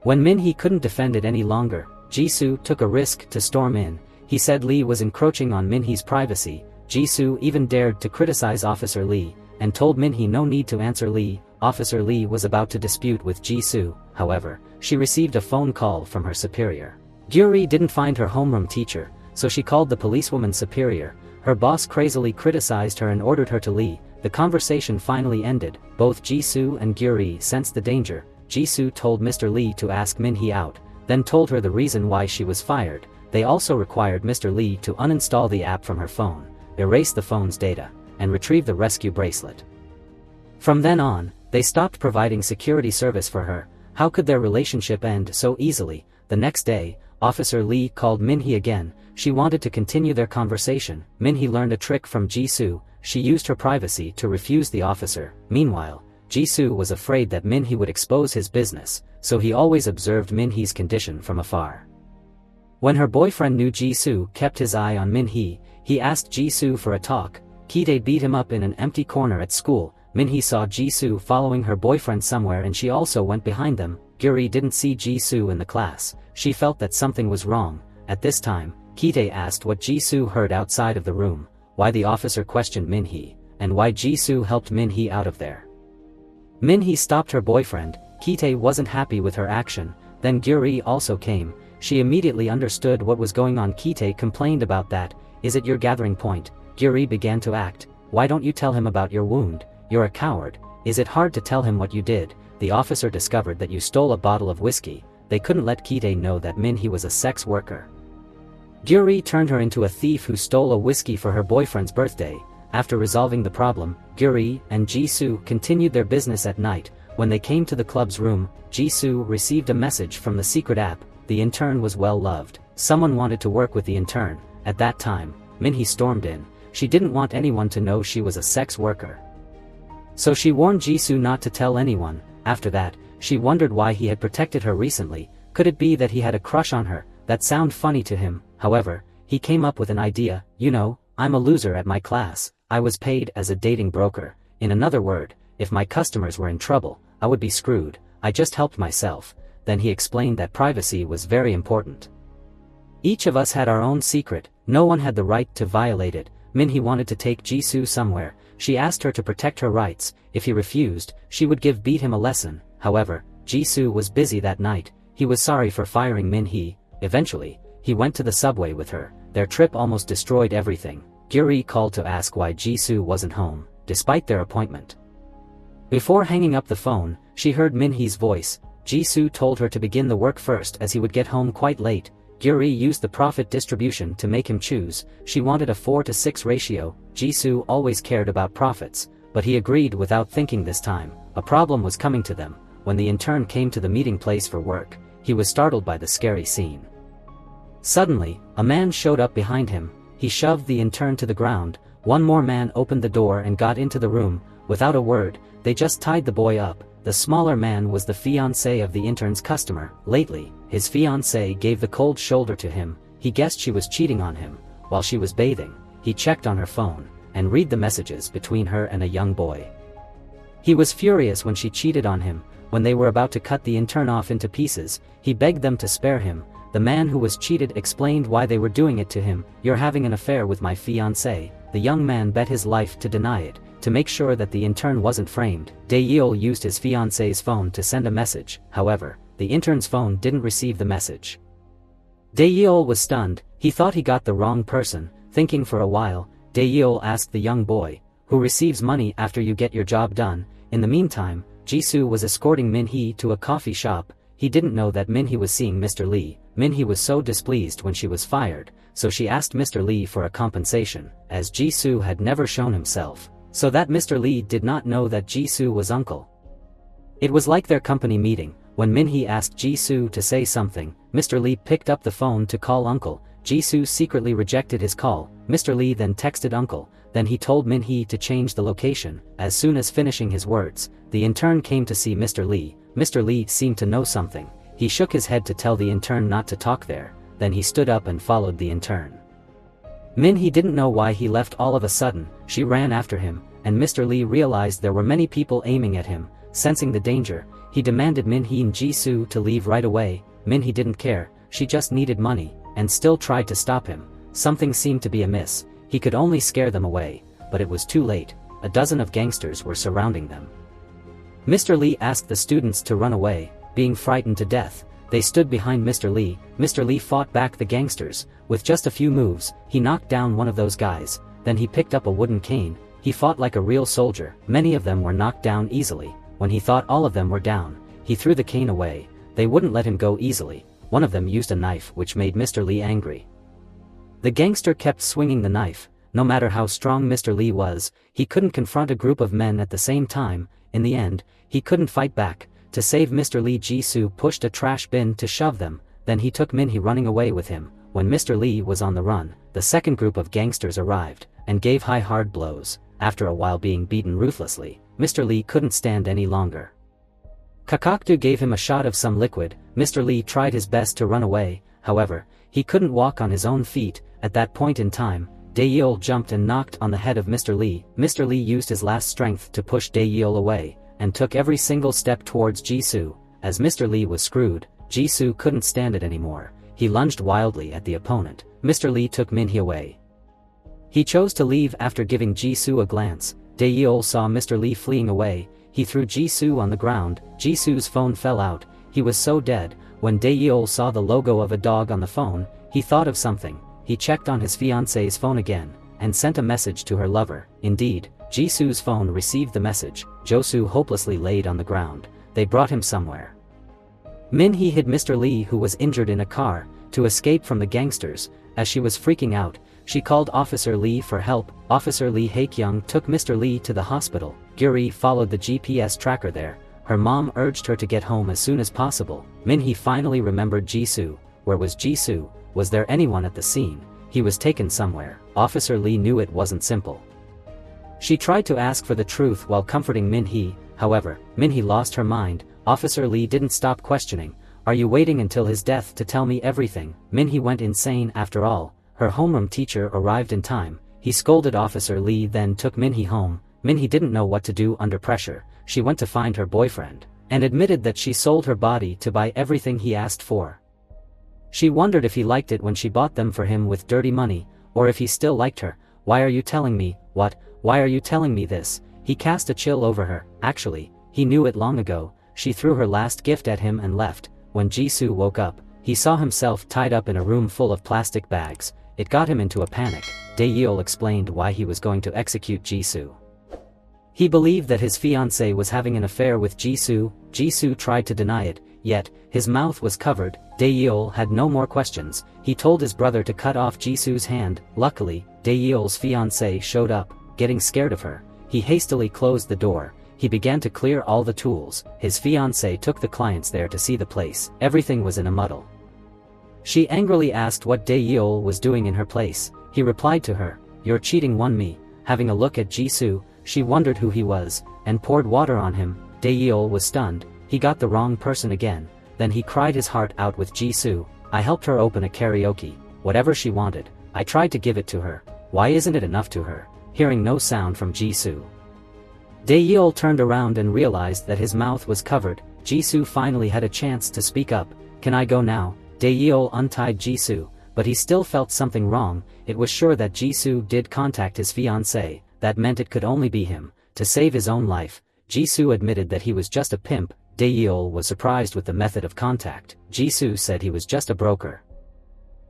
When Min-hee couldn't defend it any longer, Jisoo took a risk to storm in. He said Lee was encroaching on Min-hee's privacy. Jisoo even dared to criticize Officer Lee, and told Min-hee no need to answer Lee. Officer Lee was about to dispute with Jisoo. However, she received a phone call from her superior. Gyuri didn't find her homeroom teacher, so she called the policewoman's superior. Her boss crazily criticized her and ordered her to leave. The conversation finally ended. Both Jisoo and Gyuri sensed the danger. Jisoo told Mr. Lee to ask Min-hee out, then told her the reason why she was fired. They also required Mr. Lee to uninstall the app from her phone, erase the phone's data, and retrieve the rescue bracelet. From then on, they stopped providing security service for her. How could their relationship end so easily? The next day, Officer Lee called Min-hee again. She wanted to continue their conversation. Min-hee learned a trick from Jisoo. She used her privacy to refuse the officer. Meanwhile, Jisoo was afraid that Min-hee would expose his business, so he always observed Min-hee's condition from afar. When her boyfriend knew Jisoo kept his eye on Min-hee, he asked Jisoo for a talk. Ki-tae beat him up in an empty corner at school. Min-hee saw Jisoo following her boyfriend somewhere and she also went behind them. Gyuri didn't see Jisoo in the class. She felt that something was wrong. At this time, Ki-tae asked what Jisoo heard outside of the room, why the officer questioned Min-hee, and why Jisoo helped Min-hee out of there. Min-hee stopped her boyfriend. Ki-tae wasn't happy with her action. Then Gyuri also came. She immediately understood what was going on. Ki-tae complained about that. Is it your gathering point? Gyuri began to act. Why don't you tell him about your wound? You're a coward. Is it hard to tell him what you did? The officer discovered that you stole a bottle of whiskey. They couldn't let Ki-tae know that Min-hee was a sex worker. Gyuri turned her into a thief who stole a whiskey for her boyfriend's birthday. After resolving the problem, Gyuri and Jisoo continued their business at night. When they came to the club's room, Jisoo received a message from the secret app. The intern was well loved. Someone wanted to work with the intern. At that time, Min-hee stormed in. She didn't want anyone to know she was a sex worker, so she warned Jisoo not to tell anyone. After that, she wondered why he had protected her recently. Could it be that he had a crush on her? That sounded funny to him. However, he came up with an idea. You know, I'm a loser at my class. I was paid as a dating broker. In another word, if my customers were in trouble, I would be screwed. I just helped myself. Then he explained that privacy was very important. Each of us had our own secret. No one had the right to violate it. Min-hee wanted to take Jisoo somewhere. She asked her to protect her rights. If he refused, she would beat him a lesson. However, Jisoo was busy that night. He was sorry for firing Min-hee. Eventually, he went to the subway with her. Their trip almost destroyed everything. Gyuri called to ask why Jisoo wasn't home, despite their appointment. Before hanging up the phone, she heard Min-hee's voice. Jisoo told her to begin the work first as he would get home quite late. Gyuri used the profit distribution to make him choose. She wanted a 4-to-6 ratio. Jisoo always cared about profits, but he agreed without thinking this time. A problem was coming to them. When the intern came to the meeting place for work, he was startled by the scary scene. Suddenly, a man showed up behind him. He shoved the intern to the ground. One more man opened the door and got into the room. Without a word, they just tied the boy up. The smaller man was the fiancé of the intern's customer. Lately, his fiancé gave the cold shoulder to him. He guessed she was cheating on him. While she was bathing, he checked on her phone and read the messages between her and a young boy. He was furious when she cheated on him. When they were about to cut the intern off into pieces, he begged them to spare him. The man who was cheated explained why they were doing it to him. You're having an affair with my fiancé. The young man bet his life to deny it. To make sure that the intern wasn't framed, Dae-yeol used his fiancé's phone to send a message. However, the intern's phone didn't receive the message. Dae-yeol was stunned. He thought he got the wrong person. Thinking for a while, Dae-yeol asked the young boy, "Who receives money after you get your job done?" In the meantime, Jisoo was escorting Min-hee to a coffee shop. He didn't know that Min-hee was seeing Mr. Lee. Min-hee was so displeased when she was fired, so she asked Mr. Lee for a compensation, as Jisoo had never shown himself, so that Mr. Lee did not know that Jisoo was uncle. It was like their company meeting. When Min-hee asked Jisoo to say something, Mr. Lee picked up the phone to call Uncle. Jisoo secretly rejected his call. Mr. Lee then texted Uncle, then he told Min-hee to change the location. As soon as finishing his words, the intern came to see Mr. Lee. Mr. Lee seemed to know something. He shook his head to tell the intern not to talk there, then he stood up and followed the intern. Min-hee didn't know why he left all of a sudden. She ran after him, and Mr. Lee realized there were many people aiming at him. Sensing the danger, he demanded Min-hee and Jisoo to leave right away. Min-hee didn't care, she just needed money, and still tried to stop him. Something seemed to be amiss. He could only scare them away, but it was too late. A dozen of gangsters were surrounding them. Mr. Lee asked the students to run away, being frightened to death. They stood behind Mr. Lee. Mr. Lee fought back the gangsters. With just a few moves, he knocked down one of those guys. Then he picked up a wooden cane. He fought like a real soldier. Many of them were knocked down easily. When he thought all of them were down, he threw the cane away. They wouldn't let him go easily. One of them used a knife, which made Mr. Lee angry. The gangster kept swinging the knife. No matter how strong Mr. Lee was, he couldn't confront a group of men at the same time. In the end, he couldn't fight back. To save Mr. Lee, Jisoo pushed a trash bin to shove them, then he took Min-hee running away with him. When Mr. Lee was on the run, the second group of gangsters arrived, and gave hard blows. After a while being beaten ruthlessly, Mr. Lee couldn't stand any longer. Kakakdu gave him a shot of some liquid. Mr. Lee tried his best to run away, however, he couldn't walk on his own feet. At that point in time, Dae-yeol jumped and knocked on the head of Mr. Lee. Mr. Lee used his last strength to push Dae-yeol away, and took every single step towards Jisoo. As Mr. Lee was screwed, Jisoo couldn't stand it anymore. He lunged wildly at the opponent. Mr. Lee took Min-hee away. He chose to leave after giving Jisoo a glance. Dae-yeol saw Mr. Lee fleeing away. He threw Jisoo on the ground. Jisoo's phone fell out. He was so dead. When Dae-yeol saw the logo of a dog on the phone, he thought of something. He checked on his fiancée's phone again, and sent a message to her lover. Indeed, Jisoo's phone received the message. Josoo hopelessly laid on the ground. They brought him somewhere. Min-hee hid Mr. Lee, who was injured, in a car, to escape from the gangsters. As she was freaking out, she called Officer Lee for help. Officer Lee Hae-kyung took Mr. Lee to the hospital. Gyuri followed the GPS tracker there. Her mom urged her to get home as soon as possible. Min-hee finally remembered Jisoo. Where was Jisoo? Was there anyone at the scene? He was taken somewhere. Officer Lee knew it wasn't simple. She tried to ask for the truth while comforting Min-hee. However, Min-hee lost her mind. Officer Lee didn't stop questioning. Are you waiting until his death to tell me everything? Min-hee went insane after all. Her homeroom teacher arrived in time. He scolded Officer Lee, then took Min-hee home. Min-hee didn't know what to do under pressure. She went to find her boyfriend, and admitted that she sold her body to buy everything he asked for. She wondered if he liked it when she bought them for him with dirty money, or if he still liked her. Why are you telling me? What? Why are you telling me this? He cast a chill over her. Actually, he knew it long ago. She threw her last gift at him and left. When Jisoo woke up, he saw himself tied up in a room full of plastic bags. It got him into a panic. Dae-yeol explained why he was going to execute Jisoo. He believed that his fiancée was having an affair with Jisoo. Jisoo tried to deny it, yet his mouth was covered. Dae-yeol had no more questions. He told his brother to cut off Jisoo's hand. Luckily, Dae-yeol's fiancée showed up. Getting scared of her, he hastily closed the door. He began to clear all the tools. His fiancée took the clients there to see the place. Everything was in a muddle. She angrily asked what Dae-yeol was doing in her place. He replied to her, "Your cheating won me." Having a look at Jisoo, she wondered who he was, and poured water on him. Dae-yeol was stunned. He got the wrong person again. Then he cried his heart out with Jisoo. I helped her open a karaoke. Whatever she wanted, I tried to give it to her. Why isn't it enough to her? Hearing no sound from Jisoo, Dae-yeol turned around and realized that his mouth was covered. Jisoo finally had a chance to speak up. Can I go now? Dae-yeol untied Jisoo, but he still felt something wrong. It was sure that Jisoo did contact his fiancée. That meant it could only be him. To save his own life, Jisoo admitted that he was just a pimp. Dae-yeol was surprised with the method of contact. Jisoo said he was just a broker.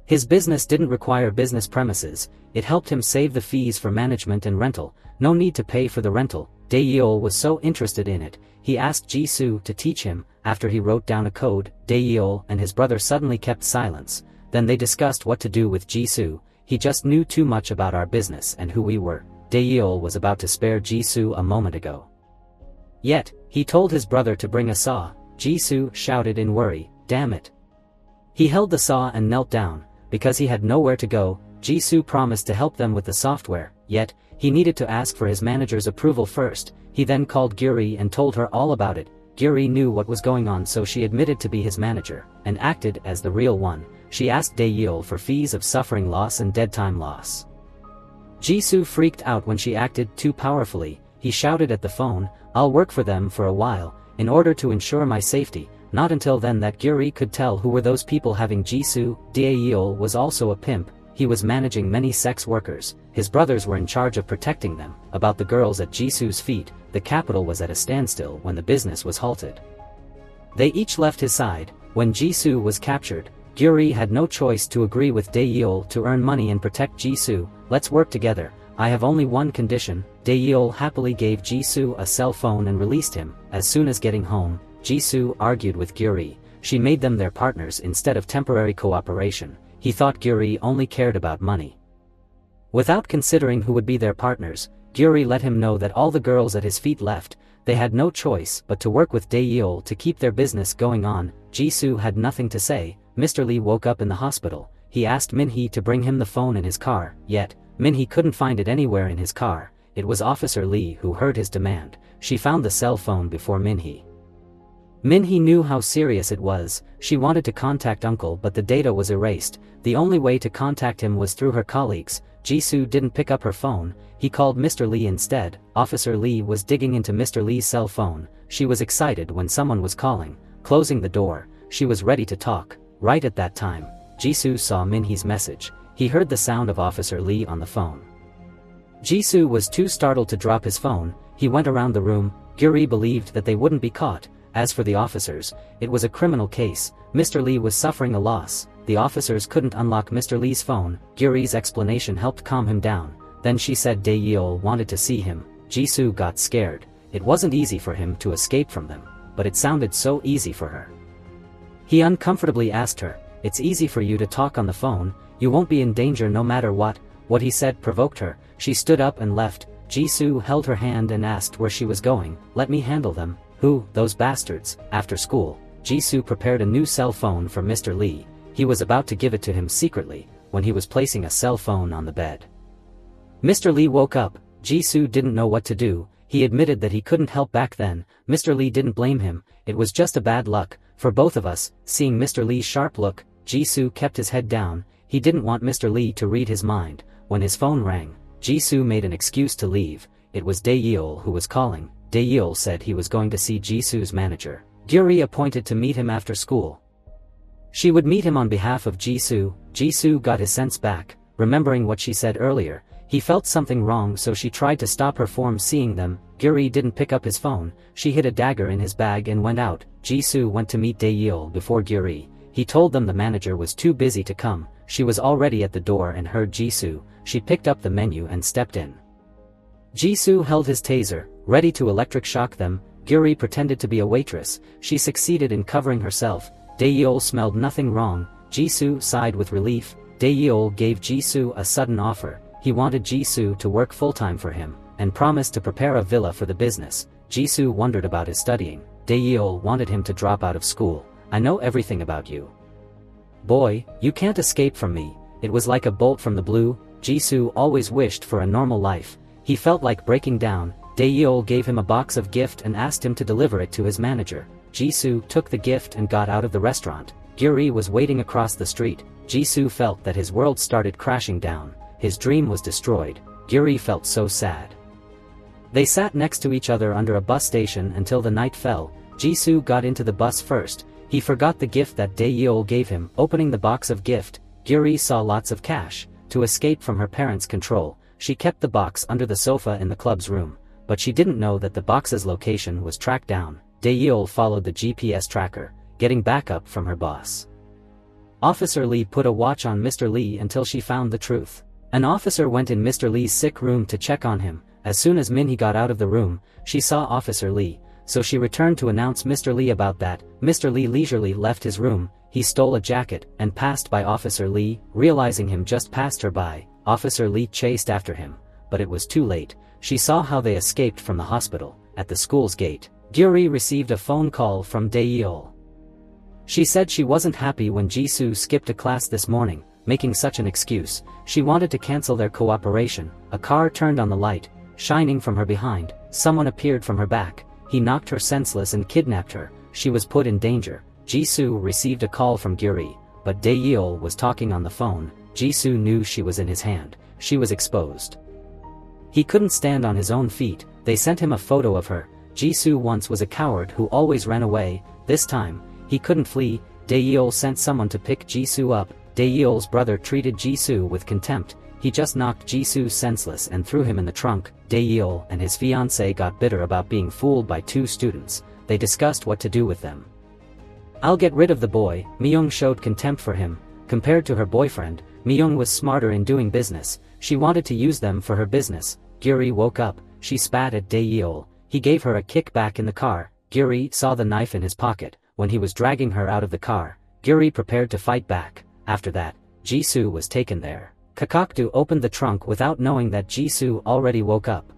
His business didn't require business premises. It helped him save the fees for management and rental. No need to pay for the rental. Dae-yeol was so interested in it, he asked Jisoo to teach him. After he wrote down a code, Dae-yeol and his brother suddenly kept silence. Then they discussed what to do with Jisoo. He just knew too much about our business and who we were. Dae-yeol was about to spare Jisoo a moment ago. Yet, he told his brother to bring a saw. Jisoo shouted in worry, "Damn it." He held the saw and knelt down. Because he had nowhere to go, Jisoo promised to help them with the software, yet, he needed to ask for his manager's approval first. He then called Gyuri and told her all about it. Gyuri knew what was going on, so she admitted to be his manager, and acted as the real one. She asked Daeyeol for fees of suffering loss and dead time loss. Jisoo freaked out when she acted too powerfully. He shouted at the phone, "I'll work for them for a while, in order to ensure my safety." Not until then that Gyuri could tell who were those people having Jisoo. Daeyeol was also a pimp. He was managing many sex workers. His brothers were in charge of protecting them. About the girls at Jisoo's feet, the capital was at a standstill when the business was halted. They each left his side. When Jisoo was captured, Gyuri had no choice to agree with Daeyeol to earn money and protect Jisoo. "Let's work together. I have only one condition." Daeyeol happily gave Jisoo a cell phone and released him. As soon as getting home, Jisoo argued with Gyuri. She made them their partners instead of temporary cooperation. He thought Gyuri only cared about money. Without considering who would be their partners, Gyuri let him know that all the girls at his feet left. They had no choice but to work with Daeyeol to keep their business going on. Jisoo had nothing to say. Mr. Lee woke up in the hospital. He asked Minhee to bring him the phone in his car, yet, Minhee couldn't find it anywhere in his car. It was Officer Lee who heard his demand. She found the cell phone before Minhee. Minhee knew how serious it was. She wanted to contact Uncle, but the data was erased. The only way to contact him was through her colleagues. Jisoo didn't pick up her phone. He called Mr. Lee instead. Officer Lee was digging into Mr. Lee's cell phone. She was excited when someone was calling. Closing the door, she was ready to talk. Right at that time, Jisoo saw Minhee's message. He heard the sound of Officer Lee on the phone. Jisoo was too startled to drop his phone. He went around the room. Gyuri believed that they wouldn't be caught. As for the officers, it was a criminal case. Mr. Lee was suffering a loss. The officers couldn't unlock Mr. Lee's phone. Gyuri's explanation helped calm him down. Then she said Daeyeol wanted to see him. Jisoo got scared. It wasn't easy for him to escape from them, but it sounded so easy for her. He uncomfortably asked her, "It's easy for you to talk on the phone. You won't be in danger no matter what." What he said provoked her. She stood up and left. Jisoo held her hand and asked where she was going. "Let me handle them." "Who? Those bastards." After school, Jisoo prepared a new cell phone for Mr. Lee. He was about to give it to him secretly, when he was placing a cell phone on the bed. Mr. Lee woke up. Jisoo didn't know what to do. He admitted that he couldn't help back then. Mr. Lee didn't blame him. It was just a bad luck for both of us. Seeing Mr. Lee's sharp look, Jisoo kept his head down. He didn't want Mr. Lee to read his mind. When his phone rang, Jisoo made an excuse to leave. It was Daeyeol who was calling. Daeyeol said he was going to see Jisoo's manager. Gyuri appointed to meet him after school. She would meet him on behalf of Jisoo. Jisoo got his sense back. Remembering what she said earlier, he felt something wrong, so she tried to stop her from seeing them. Gyuri didn't pick up his phone. She hid a dagger in his bag and went out. Jisoo went to meet Daeyeol before Gyuri. He told them the manager was too busy to come. She was already at the door and heard Jisoo. She picked up the menu and stepped in. Jisoo held his taser, ready to electric shock them. Gyuri pretended to be a waitress. She succeeded in covering herself. Daeyeol smelled nothing wrong. Jisoo sighed with relief. Daeyeol gave Jisoo a sudden offer. He wanted Jisoo to work full-time for him, and promised to prepare a villa for the business. Jisoo wondered about his studying. Daeyeol wanted him to drop out of school. "I know everything about you. Boy, you can't escape from me." It was like a bolt from the blue. Jisoo always wished for a normal life. He felt like breaking down. Daeyeol gave him a box of gift and asked him to deliver it to his manager. Jisoo took the gift and got out of the restaurant. Gyuri was waiting across the street. Jisoo felt that his world started crashing down. His dream was destroyed. Gyuri felt so sad. They sat next to each other under a bus station until the night fell. Jisoo got into the bus first. He forgot the gift that Daeyeol gave him. Opening the box of gift, Gyuri saw lots of cash. To escape from her parents' control, she kept the box under the sofa in the club's room. But she didn't know that the box's location was tracked down. Daeyeol followed the GPS tracker, getting backup from her boss. Officer Lee put a watch on Mr. Lee until she found the truth. An officer went in Mr. Lee's sick room to check on him. As soon as Minhee got out of the room, she saw Officer Lee, so she returned to announce Mr. Lee about that. Mr. Lee leisurely left his room. He stole a jacket and passed by Officer Lee. Realizing him just passed her by, Officer Lee chased after him, but it was too late. She saw how they escaped from the hospital. At the school's gate, Gyuri received a phone call from Daeyeol. She said she wasn't happy when Jisoo skipped a class this morning, making such an excuse. She wanted to cancel their cooperation. A car turned on the light, shining from her behind. Someone appeared from her back. He knocked her senseless and kidnapped her. She was put in danger. Jisoo received a call from Gyuri, but Daeyeol was talking on the phone. Jisoo knew she was in his hand. She was exposed. He couldn't stand on his own feet. They sent him a photo of her. Jisoo once was a coward who always ran away. This time, he couldn't flee. Daeyeol sent someone to pick Jisoo up. Daeyeol's brother treated Jisoo with contempt. He just knocked Jisoo senseless and threw him in the trunk. Daeyeol and his fiancée got bitter about being fooled by two students. They discussed what to do with them. "I'll get rid of the boy." Myung showed contempt for him. Compared to her boyfriend, Myung was smarter in doing business. She wanted to use them for her business. Gyuri woke up. She spat at Daeyeol. He gave her a kick back in the car. Gyuri saw the knife in his pocket. When he was dragging her out of the car, Gyuri prepared to fight back. After that, Jisoo was taken there. Kakakdu opened the trunk without knowing that Jisoo already woke up.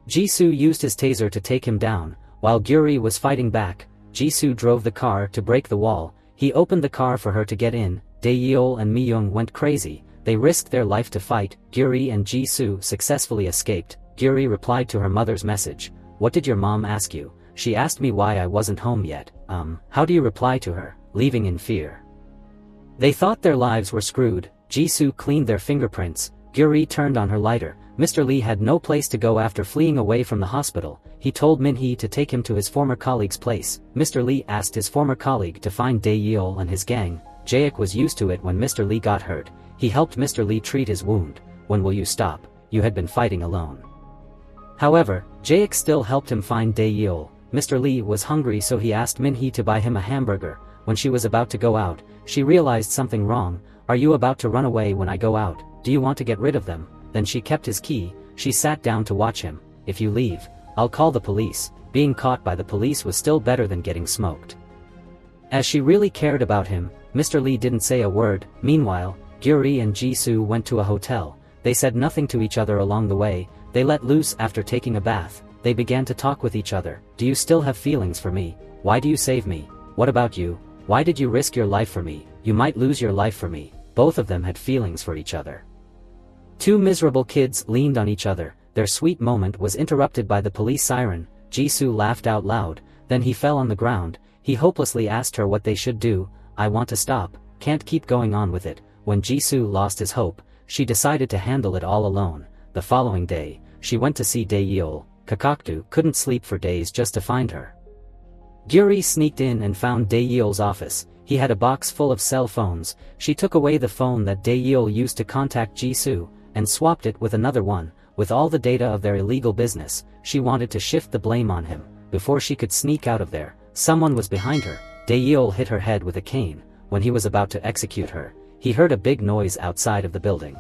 Jisoo used his taser to take him down. While Gyuri was fighting back, Jisoo drove the car to break the wall. He opened the car for her to get in. Daeyeol and Myung went crazy. They risked their life to fight. Gyuri and Jisoo successfully escaped. Gyuri replied to her mother's message. "What did your mom ask you? She asked me why I wasn't home yet." How do you reply to her? Leaving in fear. They thought their lives were screwed. Jisoo cleaned their fingerprints. Gyuri turned on her lighter. Mr. Lee had no place to go after fleeing away from the hospital. He told Min-hee to take him to his former colleague's place. Mr. Lee asked his former colleague to find Daeyeol and his gang. Jaek was used to it when Mr. Lee got hurt. He helped Mr. Lee treat his wound. "When will you stop? You had been fighting alone." However, Jaek still helped him find Daeyeol. Mr. Lee was hungry, so he asked Min-hee to buy him a hamburger. When she was about to go out, she realized something wrong. "Are you about to run away when I go out? Do you want to get rid of them?" Then she kept his key. She sat down to watch him. "If you leave, I'll call the police." Being caught by the police was still better than getting smoked. As she really cared about him, Mr. Lee didn't say a word. Meanwhile, Gyuri and Jisoo went to a hotel. They said nothing to each other along the way. They let loose after taking a bath. They began to talk with each other. "Do you still have feelings for me? Why do you save me? What about you? Why did you risk your life for me? You might lose your life for me." Both of them had feelings for each other. Two miserable kids leaned on each other. Their sweet moment was interrupted by the police siren. Jisoo laughed out loud. Then he fell on the ground. He hopelessly asked her what they should do. "I want to stop. Can't keep going on with it." When Jisoo lost his hope, she decided to handle it all alone. The following day, she went to see Daeyeol. Kakakdu couldn't sleep for days just to find her. Gyuri sneaked in and found Daeyeol's office. He had a box full of cell phones. She took away the phone that Daeyeol used to contact Jisoo, and swapped it with another one. With all the data of their illegal business, she wanted to shift the blame on him. Before she could sneak out of there, someone was behind her. Daeyeol hit her head with a cane. When he was about to execute her, he heard a big noise outside of the building.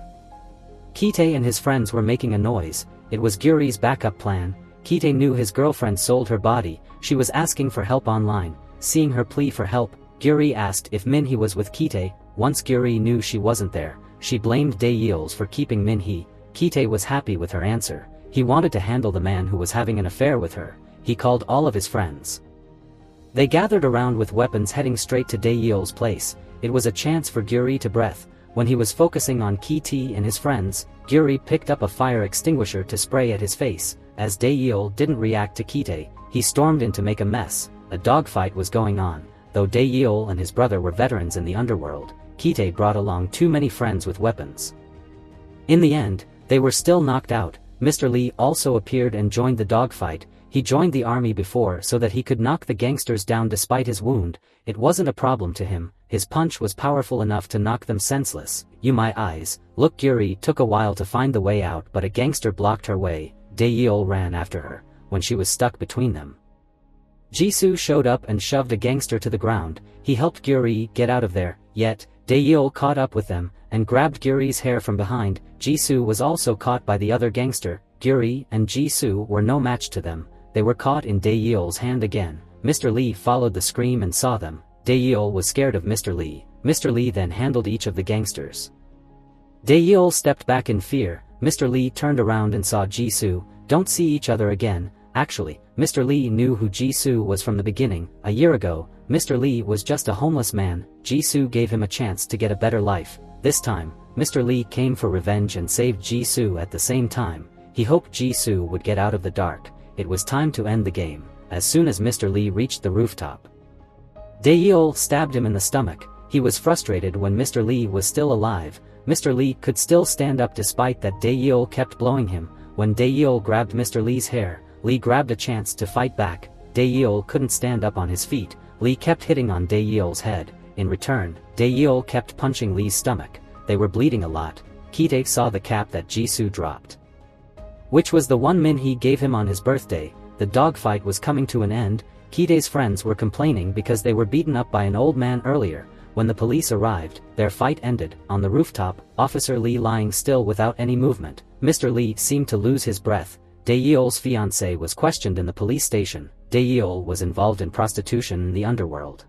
Kite and his friends were making a noise. It was Gyuri's backup plan. Kite knew his girlfriend sold her body. She was asking for help online. Seeing her plea for help, Gyuri asked if Min-hee was with Kite. Once Gyuri knew she wasn't there, she blamed Daeyeol for keeping Min-hee. Kite was happy with her answer. He wanted to handle the man who was having an affair with her. He called all of his friends. They gathered around with weapons heading straight to Daeyeol's place. It was a chance for Gyuri to breath. When he was focusing on Kite and his friends, Gyuri picked up a fire extinguisher to spray at his face. As Daeyeol didn't react to Kite, he stormed in to make a mess. A dogfight was going on. Though Daeyeol and his brother were veterans in the underworld, Kite brought along too many friends with weapons. In the end, they were still knocked out. Mr. Lee also appeared and joined the dogfight. He joined the army before so that he could knock the gangsters down despite his wound. It wasn't a problem to him. His punch was powerful enough to knock them senseless. "You my eyes, look." Gyuri took a while to find the way out, but a gangster blocked her way. Daeyeol ran after her, when she was stuck between them. Jisoo showed up and shoved a gangster to the ground. He helped Gyuri get out of there, yet, Daeyeol caught up with them, and grabbed Gyuri's hair from behind. Jisoo was also caught by the other gangster. Gyuri and Jisoo were no match to them. They were caught in Daeyeol's hand again. Mr. Lee followed the scream and saw them. Daeyeol was scared of Mr. Lee. Mr. Lee then handled each of the gangsters. Daeyeol stepped back in fear. Mr. Lee turned around and saw Jisoo. "Don't see each other again. Actually, Mr. Lee knew who Jisoo was from the beginning. A year ago, Mr. Lee was just a homeless man. Jisoo gave him a chance to get a better life. This time, Mr. Lee came for revenge and saved Jisoo at the same time. He hoped Jisoo would get out of the dark. It was time to end the game. As soon as Mr. Lee reached the rooftop, Daeyeol stabbed him in the stomach. He was frustrated when Mr. Lee was still alive. Mr. Lee could still stand up despite that Daeyeol kept blowing him. When Daeyeol grabbed Mr. Lee's hair, Lee grabbed a chance to fight back. Daeyeol couldn't stand up on his feet. Lee kept hitting on Daeyeol's head. In return, Daeyeol kept punching Lee's stomach. They were bleeding a lot. Kitae saw the cap that Jisoo dropped, which was the one Min-hee gave him on his birthday. The dogfight was coming to an end. Kitae's friends were complaining because they were beaten up by an old man earlier. When the police arrived, their fight ended. On the rooftop, Officer Lee lying still without any movement. Mr. Lee seemed to lose his breath. Daeyeol's fiancée was questioned in the police station. Daeyeol was involved in prostitution in the underworld.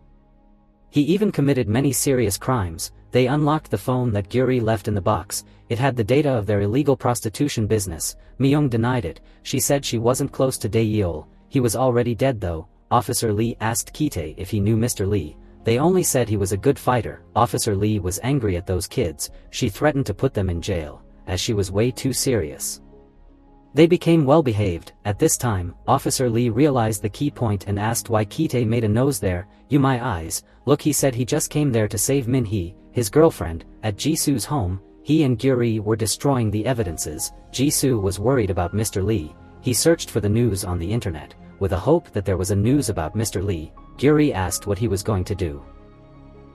He even committed many serious crimes. They unlocked the phone that Gyuri left in the box. It had the data of their illegal prostitution business. Myung denied it. She said she wasn't close to Daeyeol. He was already dead though. Officer Lee asked Kitae if he knew Mr. Lee. They only said he was a good fighter. Officer Lee was angry at those kids. She threatened to put them in jail, as she was way too serious. They became well behaved. At this time, Officer Lee realized the key point and asked why Kitae made a nose there. "You my eyes, look," he said. He just came there to save Min-hee, his girlfriend. At Jisoo's home, he and Gyuri were destroying the evidences. Jisoo was worried about Mr. Lee. He searched for the news on the internet, with a hope that there was a news about Mr. Lee. Gyuri asked what he was going to do.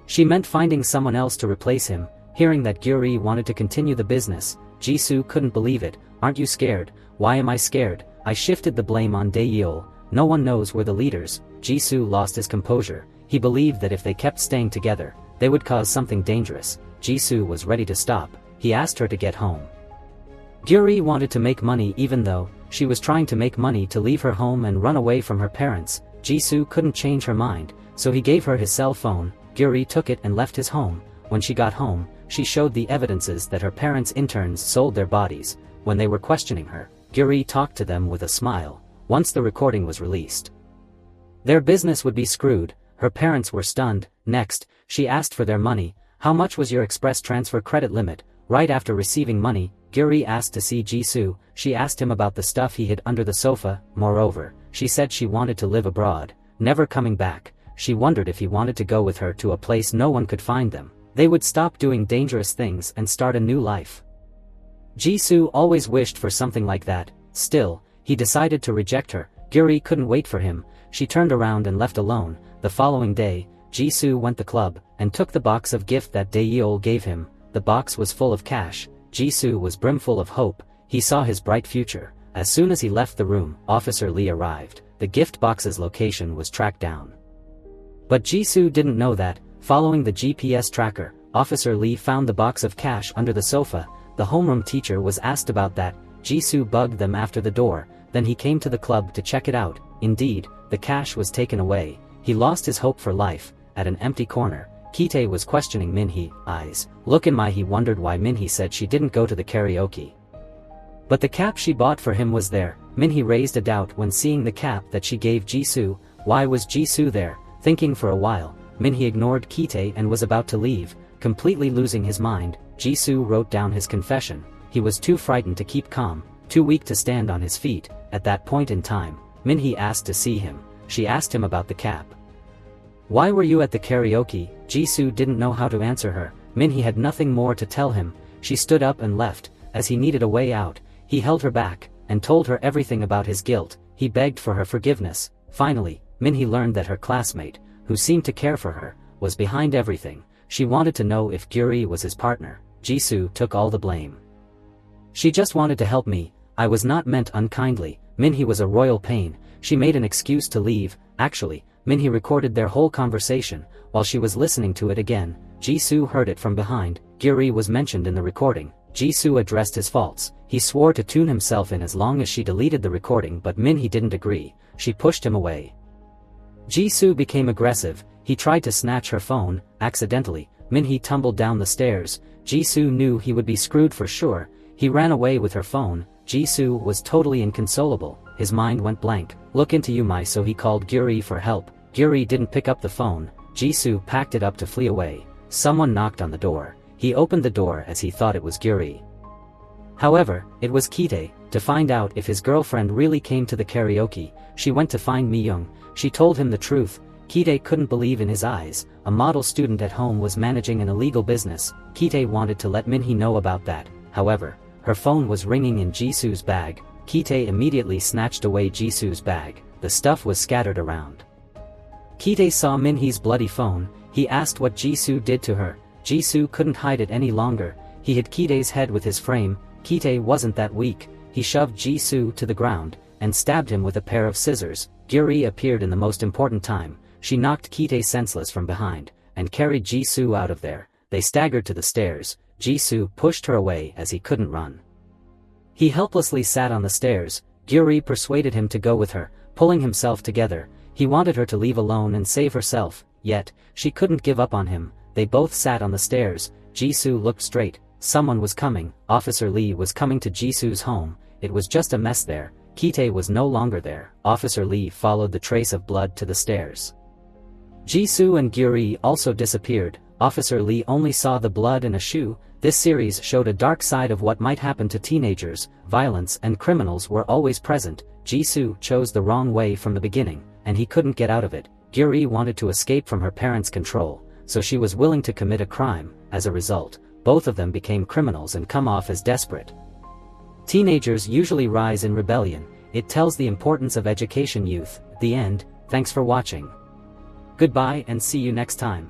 She meant finding someone else to replace him. Hearing that Gyuri wanted to continue the business, Jisoo couldn't believe it. "Aren't you scared?" "Why am I scared? I shifted the blame on Daeyeol. No one knows we're the leaders." Jisoo lost his composure. He believed that if they kept staying together, they would cause something dangerous. Jisoo was ready to stop. He asked her to get home. Gyuri wanted to make money even though she was trying to make money to leave her home and run away from her parents. Jisoo couldn't change her mind, so he gave her his cell phone. Gyuri took it and left his home. When she got home, she showed the evidences that her parents' interns sold their bodies. When they were questioning her, Gyuri talked to them with a smile. Once the recording was released, their business would be screwed. Her parents were stunned. Next, she asked for their money. "How much was your express transfer credit limit?" Right after receiving money, Gyuri asked to see Jisoo. She asked him about the stuff he hid under the sofa. Moreover, she said she wanted to live abroad, never coming back. She wondered if he wanted to go with her to a place no one could find them. They would stop doing dangerous things and start a new life. Jisoo always wished for something like that. Still, he decided to reject her. Gyuri couldn't wait for him. She turned around and left alone. The following day, Jisoo went to the club and took the box of gift that Daeyeol gave him. The box was full of cash. Jisoo was brimful of hope. He saw his bright future. As soon as he left the room, Officer Lee arrived. The gift box's location was tracked down. But Jisoo didn't know that. Following the GPS tracker, Officer Lee found the box of cash under the sofa. The homeroom teacher was asked about that. Jisoo bugged them after the door. Then he came to the club to check it out. Indeed, the cash was taken away. He lost his hope for life. At an empty corner, Kitae was questioning Min-hee. "Eyes, look in my." He wondered why Min-hee said she didn't go to the karaoke, but the cap she bought for him was there. Min-hee raised a doubt when seeing the cap that she gave Jisoo. Why was Jisoo there? Thinking for a while, Min-hee ignored Kitae and was about to leave. Completely losing his mind, Jisoo wrote down his confession. He was too frightened to keep calm, too weak to stand on his feet. At that point in time, Min-hee asked to see him. She asked him about the cap. "Why were you at the karaoke?" Jisoo didn't know how to answer her. Min-hee had nothing more to tell him. She stood up and left. As he needed a way out, he held her back and told her everything about his guilt. He begged for her forgiveness. Finally, Min-hee learned that her classmate, who seemed to care for her, was behind everything. She wanted to know if Gyuri was his partner. Jisoo took all the blame. "She just wanted to help me. I was not meant unkindly." Min-hee was a royal pain. She made an excuse to leave. Actually, Min-hee recorded their whole conversation. While she was listening to it again, Jisoo heard it from behind. Gyuri was mentioned in the recording. Jisoo addressed his faults. He swore to tune himself in as long as she deleted the recording, but Min-hee didn't agree. She pushed him away. Jisoo became aggressive. He tried to snatch her phone. Accidentally, Min-hee tumbled down the stairs. Jisoo knew he would be screwed for sure. He ran away with her phone. Jisoo was totally inconsolable. his mind went blank. Look into Yumai, so he called Gyuri for help. Gyuri didn't pick up the phone. Jisoo packed it up to flee away. Someone knocked on the door. He opened the door as he thought it was Gyuri. However, it was Kitae. To find out if his girlfriend really came to the karaoke, she went to find Mi-young. She told him the truth. Kitae couldn't believe in his eyes. A model student at home was managing an illegal business. Kitae wanted to let Minhee know about that. However, her phone was ringing in Jisoo's bag. Kitae immediately snatched away Jisoo's bag. The stuff was scattered around. Kitae saw Minhee's bloody phone. He asked what Jisoo did to her. Jisoo couldn't hide it any longer. He hit Kitae's head with his frame. Kitae wasn't that weak. He shoved Jisoo to the ground and stabbed him with a pair of scissors. Gyuri appeared in the most important time. She knocked Kitae senseless from behind and carried Jisoo out of there. They staggered to the stairs. Jisoo pushed her away as he couldn't run. He helplessly sat on the stairs. Gyuri persuaded him to go with her, pulling himself together. He wanted her to leave alone and save herself, yet she couldn't give up on him. They both sat on the stairs. Jisoo looked straight. Someone was coming. Officer Lee was coming to Jisoo's home. It was just a mess there. Kitae was no longer there. Officer Lee followed the trace of blood to the stairs. Jisoo and Gyuri also disappeared. Officer Lee only saw the blood and a shoe. This series showed a dark side of what might happen to teenagers. Violence and criminals were always present. Jisoo chose the wrong way from the beginning, and he couldn't get out of it. Gyuri wanted to escape from her parents' control, so she was willing to commit a crime. As a result, both of them became criminals and come off as desperate. Teenagers usually rise in rebellion. It tells the importance of education youth. The end. Thanks for watching. Goodbye and see you next time.